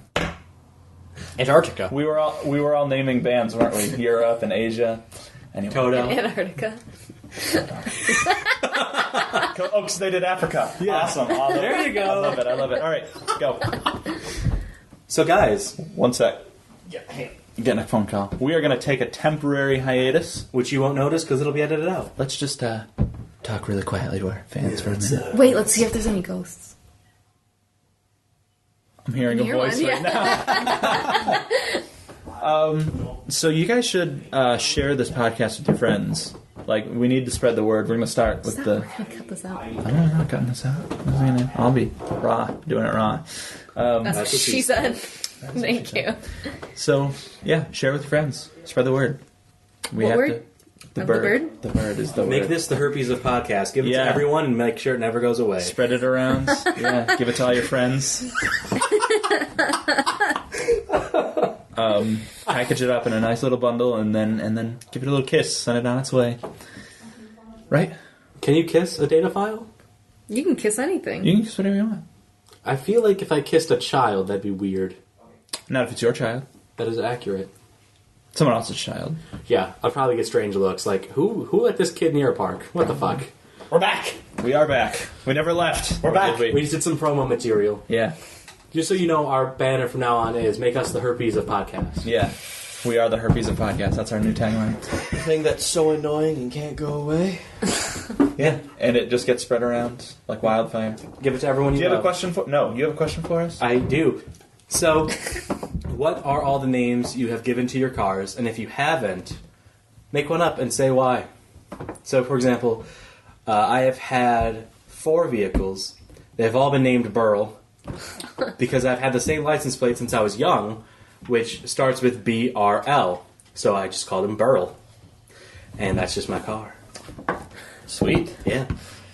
Antarctica. We were all naming bands, weren't we? Europe and Asia. Anyway. Toto. Antarctica. Oh, because they did Africa. Yeah. Awesome. There you go. I love it. All right, go. So guys, One sec. Getting a phone call. We are going to take a temporary hiatus. which you won't notice because it'll be edited out. Let's just talk really quietly to our fans for a minute. Wait, let's see if there's any ghosts. I'm hearing a Hear voice one, right now. So you guys should share this podcast with your friends. Like, we need to spread the word. We're going to start with Stop, the... we're gonna cut this out. I'm not cutting this out. I'll be raw, doing it raw. That's what she said. Thank you. So, yeah, share with your friends. Spread the word. We What have word? to... The Of the bird. bird? The bird is the word. Make this the herpes of podcast. Give it Yeah. to everyone and make sure it never goes away. Spread it around. Yeah, give it to all your friends. Package it up in a nice little bundle, and then give it a little kiss. Send it on its way. Right? Can you kiss a data file? You can kiss anything. You can kiss whatever you want. I feel like if I kissed a child, that'd be weird. Not if it's your child. That is accurate. Someone else's child. Yeah, I'd probably get strange looks. Like, who let this kid near a park? What the fuck? We're back. We are back. We never left. We're back. We just did some promo material. Yeah. Just so you know, our banner from now on is "Make us the herpes of podcast." Yeah. We are the herpes of podcast. That's our new tagline. The thing that's so annoying and can't go away. Yeah. And it just gets spread around like wildfire. Give it to everyone Do you you have know. a question for... No, you have a question for us? I do. So, what are all the names you have given to your cars? And if you haven't, make one up and say why. So, for example, I have had 4 vehicles. They've all been named Burl because I've had the same license plate since I was young, which starts with BRL. So I just called him Burl. And that's just my car. Sweet. Yeah.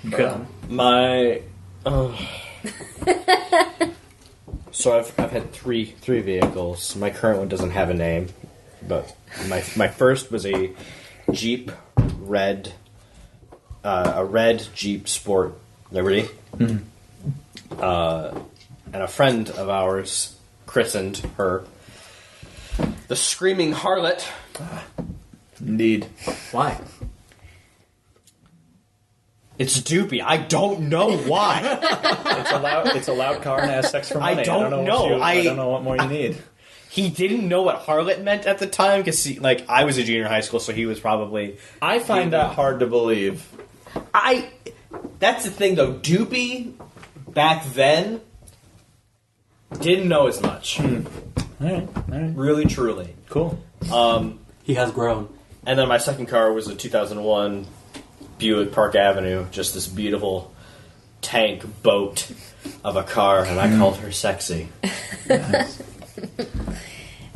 Burl. My so I've had three vehicles. My current one doesn't have a name, but my first was a Jeep red, a red Jeep Sport Liberty, and a friend of ours christened her the Screaming Harlot. Indeed. Why? It's Doopy. I don't know why. It's a loud car and it has sex for money. I don't know. I don't know what more you need. He didn't know what harlot meant at the time because, like, I was a junior in high school, so he was probably. I find that hard to believe. That's the thing, though. Doopy back then didn't know as much. All right. Really, truly. Cool. He has grown. And then my second car was a 2001 Buick Park Avenue, just this beautiful tank boat of a car, and I called her sexy.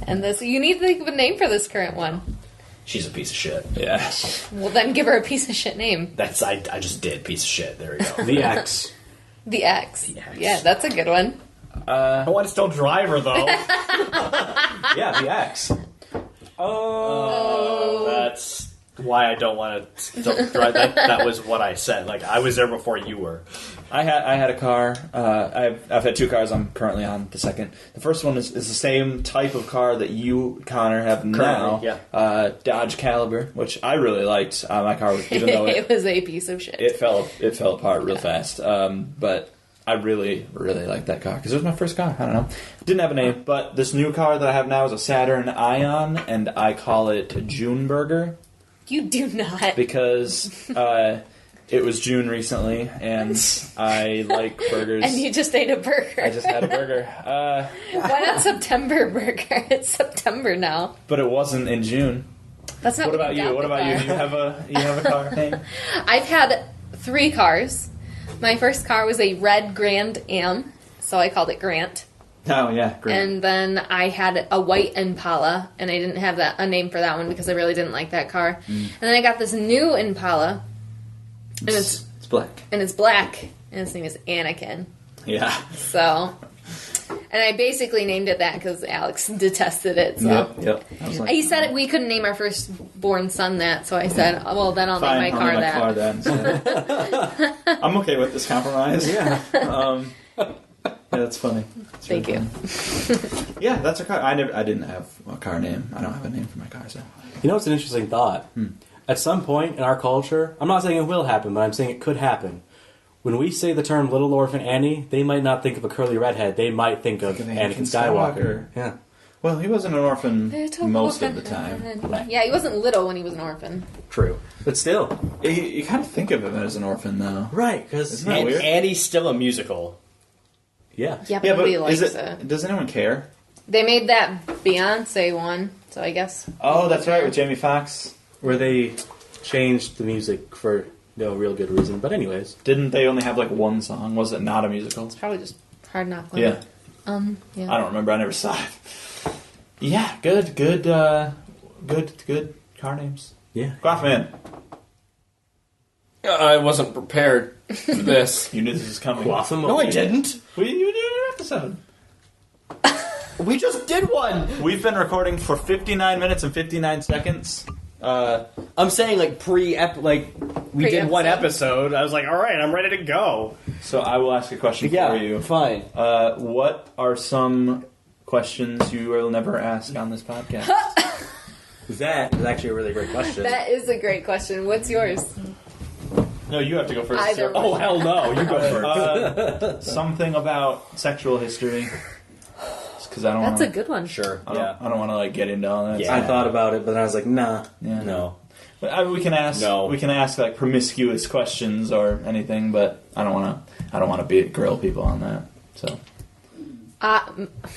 And this, you need to think of a name for this current one. She's a piece of shit. Yeah. Well, then give her a piece of shit name. I just did piece of shit. There we go. The X. The X. The X. Yeah, that's a good one. I want to still drive her though. Yeah, the X. That's why I don't want to drive. That was what I said. Like, I was there before you were. I had a car. I've had 2 cars. I'm currently on the second. The first one is the same type of car that you, Connor, have now. Yeah. Dodge Caliber, which I really liked. My car, even though It was a piece of shit. it fell apart real fast. But I really liked that car because it was my first car. I don't know. Didn't have a name, but this new car that I have now is a Saturn Ion, and I call it June Burger You do not. because it was June recently, and I like burgers. And you just ate a burger. I just had a burger. Why not September burger? It's September now. But it wasn't in June. That's not What about you? got What the about you? car. You have a car name? I've had 3 cars. My first car was a red Grand Am, so I called it Grant. Oh yeah, great. And then I had a white Impala, and I didn't have a name for that one because I really didn't like that car. And then I got this new Impala, and it's black. black, and its name is Anakin. Yeah. So, and I basically named it that because Alex detested it. So Yep. I was like, he said we couldn't name our firstborn son that, so I said, oh, well, then I'll fine, name my car I'll that. car then. So. I'm okay with this compromise. Yeah. Yeah, that's funny. That's Thank really you. funny. Yeah, that's a car. I didn't have a car name. I don't have a name for my car. So You know, it's an interesting thought. At some point in our culture, I'm not saying it will happen, but I'm saying it could happen. When we say the term Little Orphan Annie, they might not think of a curly redhead. They might think of Anakin Skywalker. Yeah. Well, he wasn't an orphan Little most orphan. of the time. Yeah, he wasn't little when he was an orphan. True. But still. You kind of think of him as an orphan, though. Right, because... Isn't that And weird? Annie's still a musical. Yeah. Yeah, but Yeah, but nobody likes is it. Does anyone care? They made that Beyonce one, so I guess. Oh, that's right, with Jamie Foxx. Where they changed the music for no real good reason. But anyways. Didn't they only have like one song? Was it not a musical? It's probably just Hard Knock Life. Yeah. Yeah. I don't remember. I never saw it. Yeah, good car names. Yeah. Quaffman. I wasn't prepared for this. You knew this was coming. No, I didn't. You did an episode. We just did one. We've been recording for 59 minutes and 59 seconds. I'm saying like we did one episode. I was like, all right, I'm ready to go. So I will ask a question for you. Fine. What are some questions you will never ask on this podcast? That is actually a really great question. That is a great question. What's yours? No, you have to go first. Either Oh, hell no. You go first. Something about sexual history. Because I don't. That's a good one. Sure. I don't want to like get into all that. Yeah. I thought about it, but then I was like, nah. Yeah. No. But, we can ask. No. We can ask like promiscuous questions or anything, but I don't want to grill people on that. So.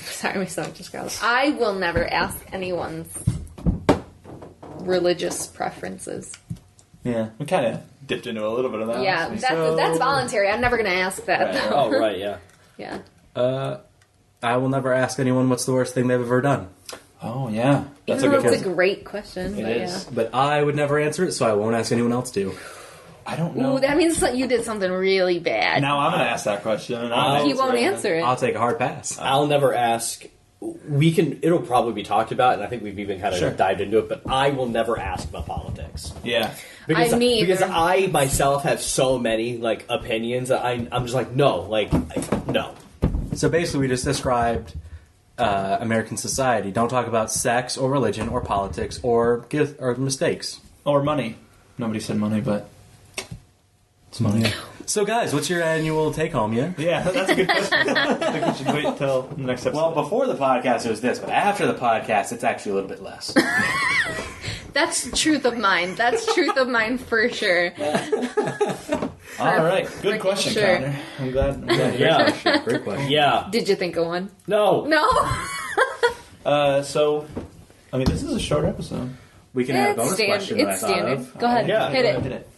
Sorry, my stomach just growled. I will never ask anyone's religious preferences. Yeah, we kind of dipped into a little bit of that. Yeah, honestly. that's voluntary. I'm never going to ask that. Right. Though. Oh, right, yeah. Yeah. I will never ask anyone what's the worst thing they've ever done. Oh yeah, that's Even a though good it's one. a great question. It But is. yeah. But I would never answer it, so I won't ask anyone else to. I don't know. Ooh, that means that you did something really bad. Now I'm going to ask that question. And He won't answer it. I'll take a hard pass. I'll never ask. It'll probably be talked about, and I think we've even kind of Sure. dived into it, but I will never ask about politics. Yeah. Because, Me because either. I myself have so many like opinions that I'm just like, no. So basically, we just described American society. Don't talk about sex or religion or politics or mistakes. Or money. Nobody said money, but it's money. So, guys, what's your annual take-home, yeah? Yeah, that's a good question. I think we should wait till the next episode. Well, before the podcast, it was this, but after the podcast, it's actually a little bit less. That's truth of mine. That's truth of mine for sure. all right, good Freaking question, sure. Connor. I'm glad. Yeah. Great question. Yeah. Did you think of one? No. No. So, I mean, this is a short episode. We can add a bonus question that I It's thought standard. of. Go ahead. Yeah, Hit Go it. ahead, hit it.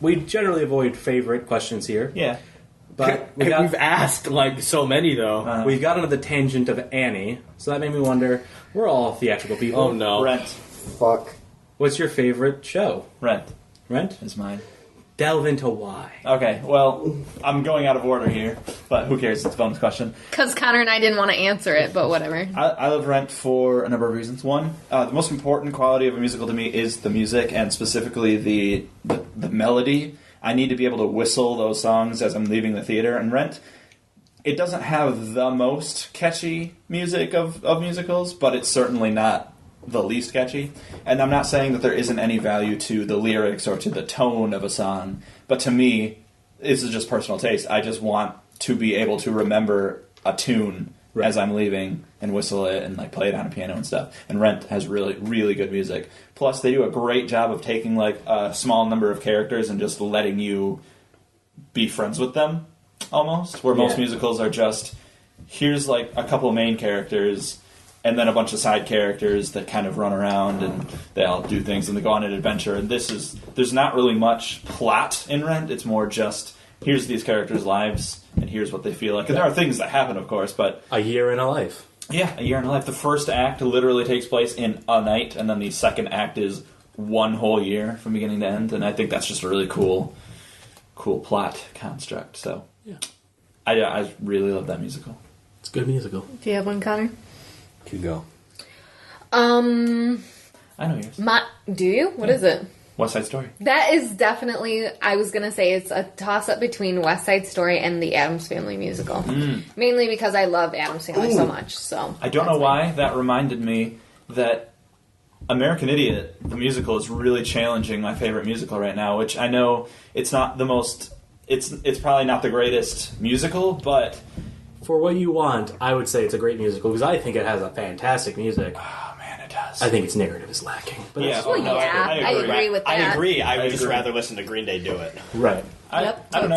We generally avoid favorite questions here, Yeah. but We've asked like so many though. we got onto the tangent of Annie, so that made me wonder, we're all theatrical people. Oh no. Rent. Fuck. What's your favorite show? Rent Rent? is mine. Delve into why. Okay, well, I'm going out of order here, but who cares? It's a bonus question. Because Connor and I didn't want to answer it, but whatever. I love Rent for a number of reasons. One, the most important quality of a musical to me is the music, and specifically the melody. I need to be able to whistle those songs as I'm leaving the theater. And Rent, it doesn't have the most catchy music of musicals, but it's certainly not the least catchy. And I'm not saying that there isn't any value to the lyrics or to the tone of a song, but to me, this is just personal taste. I just want to be able to remember a tune as I'm leaving and whistle it and like play it on a piano and stuff. And Rent has really, really good music. Plus, they do a great job of taking like a small number of characters and just letting you be friends with them, almost. Where most musicals are just, here's like a couple main characters and then a bunch of side characters that kind of run around and they all do things and they go on an adventure. And there's not really much plot in Rent. It's more just, here's these characters' lives and here's what they feel like. And there are things that happen, of course, but A year in a life. yeah, a year in a life. The first act literally takes place in a night, and then the second act is one whole year from beginning to end. And I think that's just a really cool plot construct. So Yeah. I really love that musical. It's a good musical. Do you have one, Connor? You go. I know yours. Do you? What is it? West Side Story. That is definitely, I was going to say, it's a toss-up between West Side Story and the Addams Family musical. Mainly because I love Addams Family so much. So I don't know why that reminded me that American Idiot, the musical, is really challenging my favorite musical right now, which I know it's not the most... It's probably not the greatest musical, but... For what you want, I would say it's a great musical because I think it has a fantastic music. Oh, man, it does. yes. I think its narrative is lacking. But Yeah. Well, no, yeah, I I agree with that. I agree. I would I just agree. rather listen to Green Day do it. right. Yep, I don't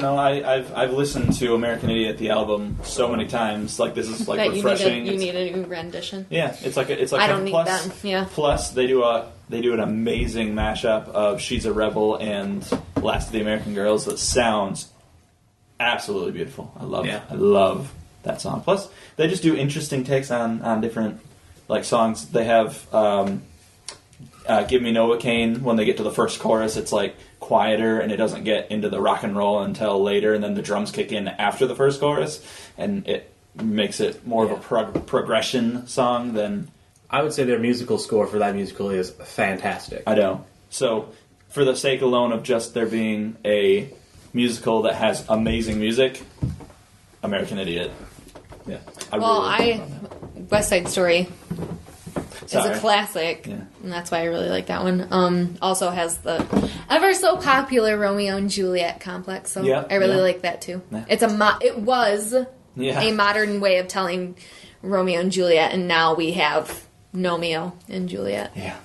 know. I've listened to American Idiot the album so many times. Like this is like That refreshing. you It's- need a new rendition. Yeah, it's like I don't need plus, them. Yeah. Plus, they do an amazing mashup of "She's a Rebel" and "Last of the American Girls" that sounds absolutely beautiful. I love that song. Plus, they just do interesting takes on different like songs. They have "Give Me Novocaine." When they get to the first chorus, it's like quieter and it doesn't get into the rock and roll until later, and then the drums kick in after the first chorus, and it makes it more of a progression song than. I would say their musical score for that musical is fantastic. I know. So, for the sake alone of just there being a musical that has amazing music, American Idiot. Yeah. West Side Story is Sorry. a classic, Yeah. and that's why I really like that one. Also has the ever so popular Romeo and Juliet complex, so Yeah, I really yeah. like that too. Yeah. It was a modern way of telling Romeo and Juliet, and now we have Nomeo and Juliet. Yeah.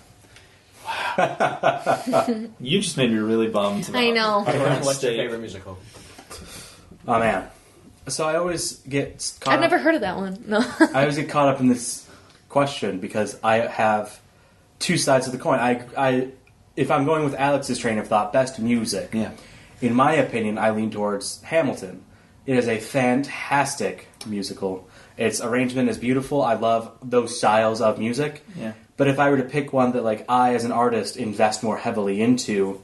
Wow. You just made me really bummed. I know. What's your favorite musical? Oh man. So I always get caught I've never up, heard of that one. No. I always get caught up in this question because I have two sides of the coin. I if I'm going with Alex's train of thought, best music. Yeah. In my opinion, I lean towards Hamilton. It is a fantastic musical. Its arrangement is beautiful. I love those styles of music. Yeah. But if I were to pick one that, like, I as an artist invest more heavily into,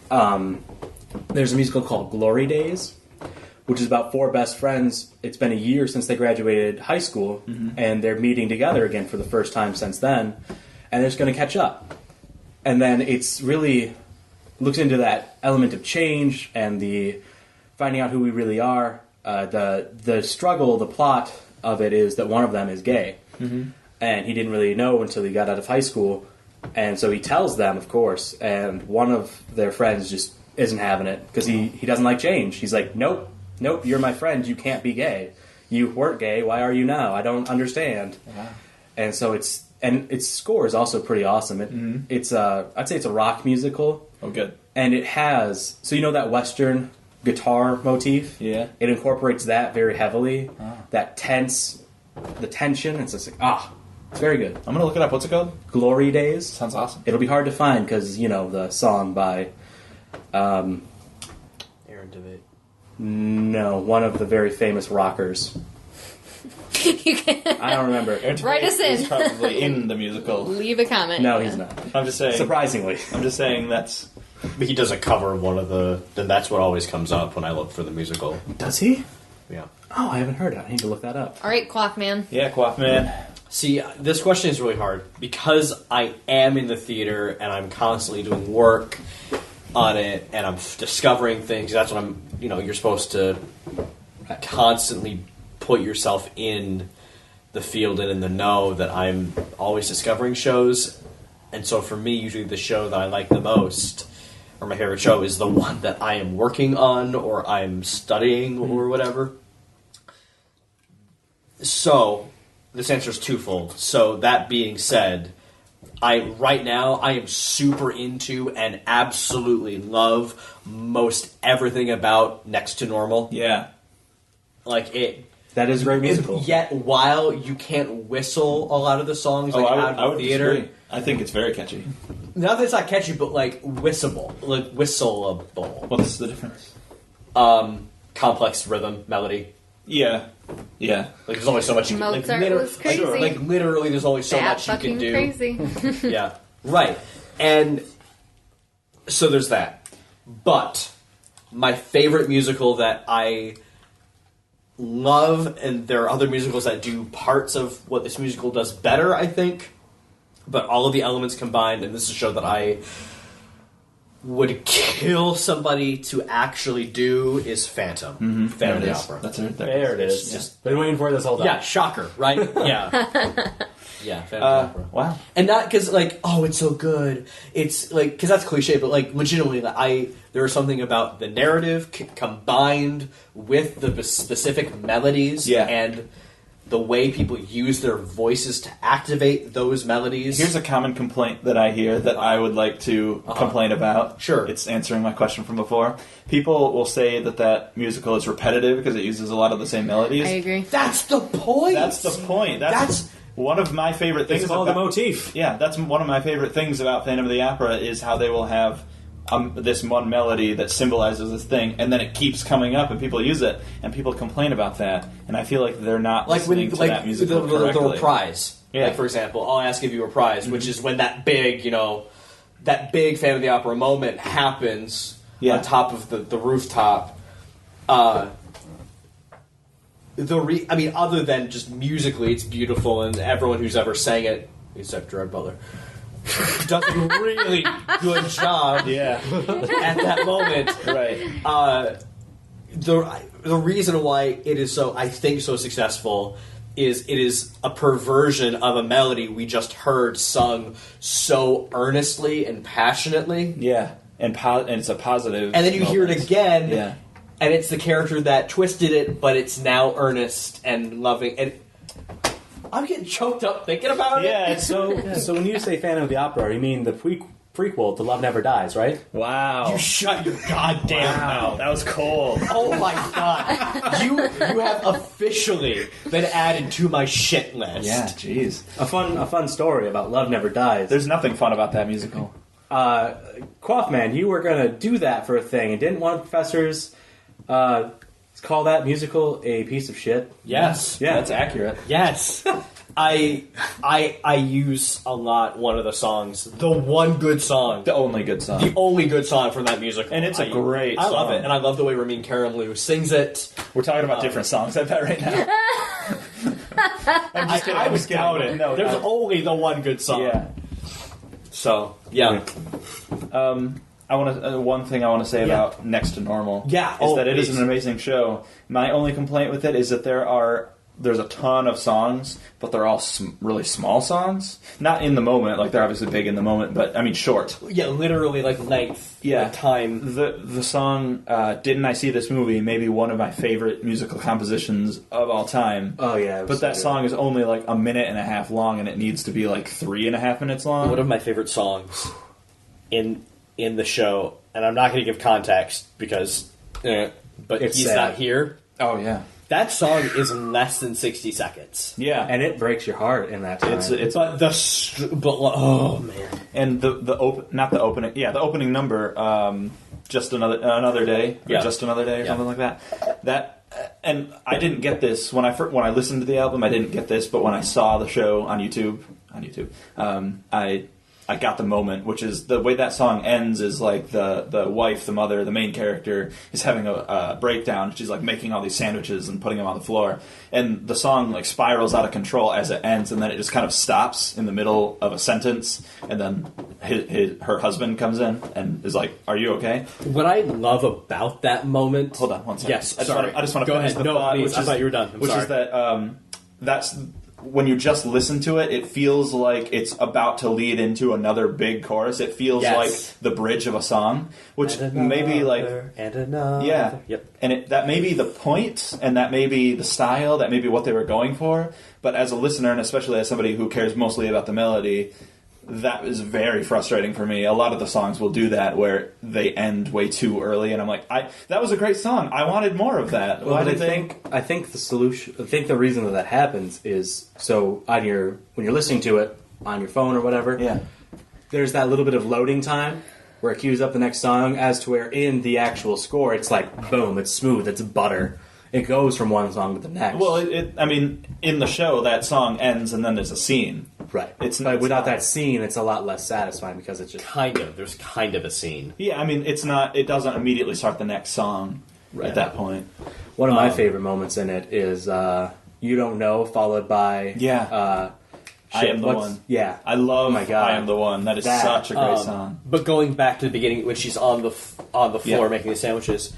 there's a musical called Glory Days, which is about four best friends. It's been a year since they graduated high school, and they're meeting together again for the first time since then, and they're just going to catch up. And then it's really looks into that element of change and the finding out who we really are. The struggle, the plot of it is that one of them is gay. And he didn't really know until he got out of high school. And so he tells them, of course, and one of their friends just isn't having it because he doesn't like change. He's like, nope, you're my friend. You can't be gay. You weren't gay. Why are you now? I don't understand. Wow. And so its score is also pretty awesome. I'd say it's a rock musical. Oh, good. And it has, so you know that Western guitar motif? Yeah. It incorporates that very heavily. That the tension. It's just like, it's very good. I'm gonna look it up. What's it called? Glory Days. Sounds awesome. It'll be hard to find because, the song by, Aaron DeVitt. no, one of the very famous rockers. You can I don't remember. Write us in. He's probably in the musical. leave a comment. No, Yeah. he's not. I'm just saying. Surprisingly. I'm just saying that's. But he does a cover of one of the. Then that's what always comes up when I look for the musical. Does he? Yeah. Oh, I haven't heard that. I need to look that up. All right, Clockman. Yeah, Quaffman. See, this question is really hard because I am in the theater and I'm constantly doing work on it and I'm discovering things. That's what I'm. You're supposed to constantly put yourself in the field and in the know that I'm always discovering shows. And so for me, usually the show that I like the most, or my favorite show, is the one that I am working on or I'm studying or whatever. So, this answer is twofold. So, that being said, right now, I am super into and absolutely love most everything about Next to Normal. Yeah. Like, it... That is a great musical. Yet, while you can't whistle a lot of the songs out I in the would theater... disagree. I think it's very catchy. Not that it's not catchy, but like whistleable. What's the difference? Complex rhythm, melody. Yeah. Yeah. Like there's only so much you can Mozart was crazy. Like literally there's only so That much you fucking can do. crazy. Yeah. Right. And so there's that. But my favorite musical that I love, and there are other musicals that do parts of what this musical does better, I think. But all of the elements combined, and this is a show that I would kill somebody to actually do, is Phantom. Phantom of the Opera. That's it. There it is. Just been waiting for it this whole time. Yeah, shocker, right? Yeah. Yeah, Phantom of the Opera. Wow. And not because, it's so good. It's, because that's cliche, but, legitimately, there is something about the narrative combined with the specific melodies Yeah. and the way people use their voices to activate those melodies. Here's a common complaint that I hear that I would like to complain about. Sure. It's answering my question from before. People will say that musical is repetitive because it uses a lot of the same melodies. I agree. That's the point. That's the point. That's one of my favorite things. It's called the motif. Yeah, that's one of my favorite things about Phantom of the Opera is how they will have this one melody that symbolizes this thing, and then it keeps coming up, and people use it, and people complain about that, and I feel like they're not listening to that musical correctly. The reprise. Yeah. Like, for example, I'll ask if you reprise, which is when that big, that big Phantom of the Opera moment happens on top of the rooftop. Other than just musically, it's beautiful, and everyone who's ever sang it, except Gerard Butler, does a really good job at that moment. Right. The reason why it is so, I think, so successful is it is a perversion of a melody we just heard sung so earnestly and passionately. Yeah, and it's a positive. And then you hear it again, Yeah. and it's the character that twisted it, but it's now earnest and loving. And I'm getting choked up thinking about it. Yeah, it's so. So when you say Phantom of the Opera, you mean the prequel to Love Never Dies, right? Wow. You shut your goddamn mouth. That was cold. Oh my god. You have officially been added to my shit list. Yeah, jeez. A fun story about Love Never Dies. There's nothing fun about that musical. Quaffman, you were going to do that for a thing, and didn't one of the professors call that musical a piece of shit? Yes. Yeah, that's accurate. Yes. I use a lot one of the songs. The one good song. The only good song. The only good song from that musical. And it's a great I love song. it. And I love the way Ramin Karimloo sings it. We're talking about different songs, I bet, right now. I'm just kidding. I would doubt it. No, There's only the one good song. Yeah. So, yeah. I want to. One thing I want to say about Next to Normal, Yeah. is that it is please. an amazing show. My only complaint with it is that there's a ton of songs, but they're all really small songs. Not in the moment, like they're obviously big in the moment, but I mean short. Yeah, literally like length. Yeah, like time. The song "Didn't I See This Movie" may be one of my favorite musical compositions of all time. Oh yeah, But that song is only like a minute and a half long, and it needs to be like 3.5 minutes long. One of my favorite songs in the show, and I'm not going to give context because, but It's he's sad. not here. Oh yeah, That song is less than 60 seconds. yeah, and it breaks your heart in that time. it's But oh man, and the opening number, just another day, or Yeah. just another day, or Yeah. something like that. And I didn't get this when I listened to the album. I didn't get this, but when I saw the show on YouTube, I got the moment, which is the way that song ends is like the wife, the mother, the main character is having a breakdown. She's like making all these sandwiches and putting them on the floor, and the song like spirals out of control as it ends, and then it just kind of stops in the middle of a sentence, and then her husband comes in and is like, "Are you okay?" what I love about that moment. Hold on one second. Yes, I just want to Go finish ahead. the No, thought, please. which I is- thought you were done. I'm which sorry. is that that's when you just listen to it, it feels like it's about to lead into another big chorus. It feels Yes. like the bridge of a song, which maybe like and another. yeah, Yep. and that may be the point, and that may be the style, that may be what they were going for. But as a listener, and especially as somebody who cares mostly about the melody, that is very frustrating for me. A lot of the songs will do that, where they end way too early, and I'm like, that was a great song. I wanted more of that. Well, Why but did they? I think the solution. I think the reason that happens is so when you're listening to it on your phone or whatever. Yeah. There's that little bit of loading time where it cues up the next song, as to where in the actual score it's like boom, it's smooth, it's butter. It goes from one song to the next. Well, I mean, in the show, that song ends, and then there's a scene. right. It's But without not- that scene, it's a lot less satisfying because it's just There's kind of a scene. Yeah, I mean, it's not. It doesn't immediately start the next song at that point. one of my favorite moments in it is "You Don't Know" followed by I Am the One. Yeah, I love. Oh my God. I Am the One. That is That, such a great song. But going back to the beginning, when she's on the floor Yeah. making the sandwiches,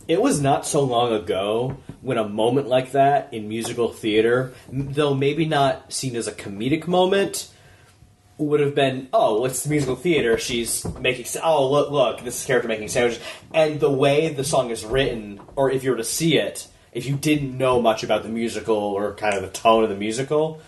it was not so long ago when a moment like that in musical theater, though maybe not seen as a comedic moment, would have been, oh, it's musical theater. She's making, look, this is character making sandwiches, and the way the song is written, or if you were to see it, if you didn't know much about the musical or kind of the tone of the musical,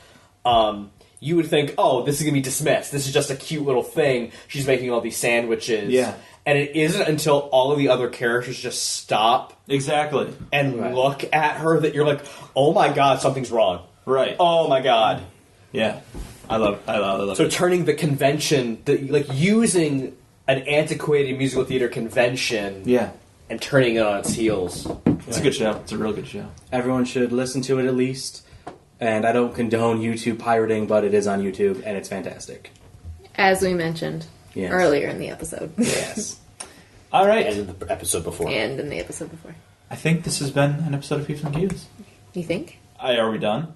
you would think, oh, this is going to be dismissed. This is just a cute little thing. She's making all these sandwiches. Yeah. And it isn't until all of the other characters just stop Exactly. and look at her that you're like, oh my god, something's wrong. Right. Oh my god. Yeah. I love it. So turning the convention, like using an antiquated musical theater convention Yeah. and turning it on its heels. It's a good show. It's a real good show. Everyone should listen to it at least. And I don't condone YouTube pirating, but it is on YouTube, and it's fantastic. As we mentioned Yes. earlier in the episode. Yes. All right. And in the episode before. And in the episode before. I think this has been an episode of Peeves and Cues. You think? Are we done?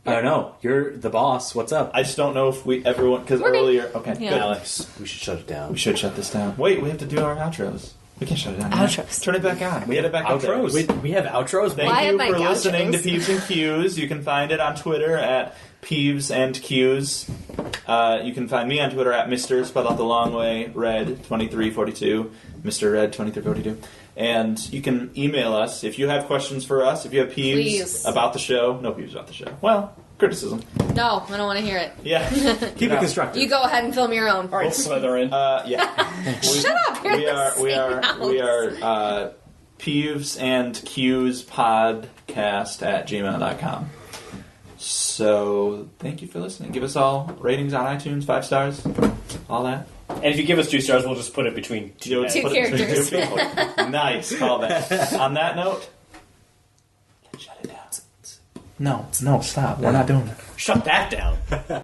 I don't know. You're the boss. What's up? I just don't know if everyone, because We're good. earlier, okay, Yeah. good. Alex, we should shut it down. We should shut this down. Wait, we have to do our outros. We can't shut it down. Outros. Turn it back on. We had it back up there. Outros. We have outros? Thank Why you am I for listening to outros? Peeves and Cues. You can find it on Twitter at Peeves and Cues. You can find me on Twitter at Mr. Spelled out the long way, Red 2342, Mr. Red 2342. And you can email us if you have questions for us. If you have peeves Please. about the show, no peeves about the show. Well, criticism. No, I don't want to hear it. Yeah, Keep it constructive. You go ahead and film your own. All right, Slytherin. Yeah. Shut up! You're We are Peeves and Cues podcast at gmail.com. So thank you for listening. Give us all ratings on iTunes, 5 stars, all that. And if you give us 2 stars, we'll just put it between two Let's Two put it between characters. two people. Nice callback. On that note, let's shut it down. No, stop. We're not doing it. Shut that down.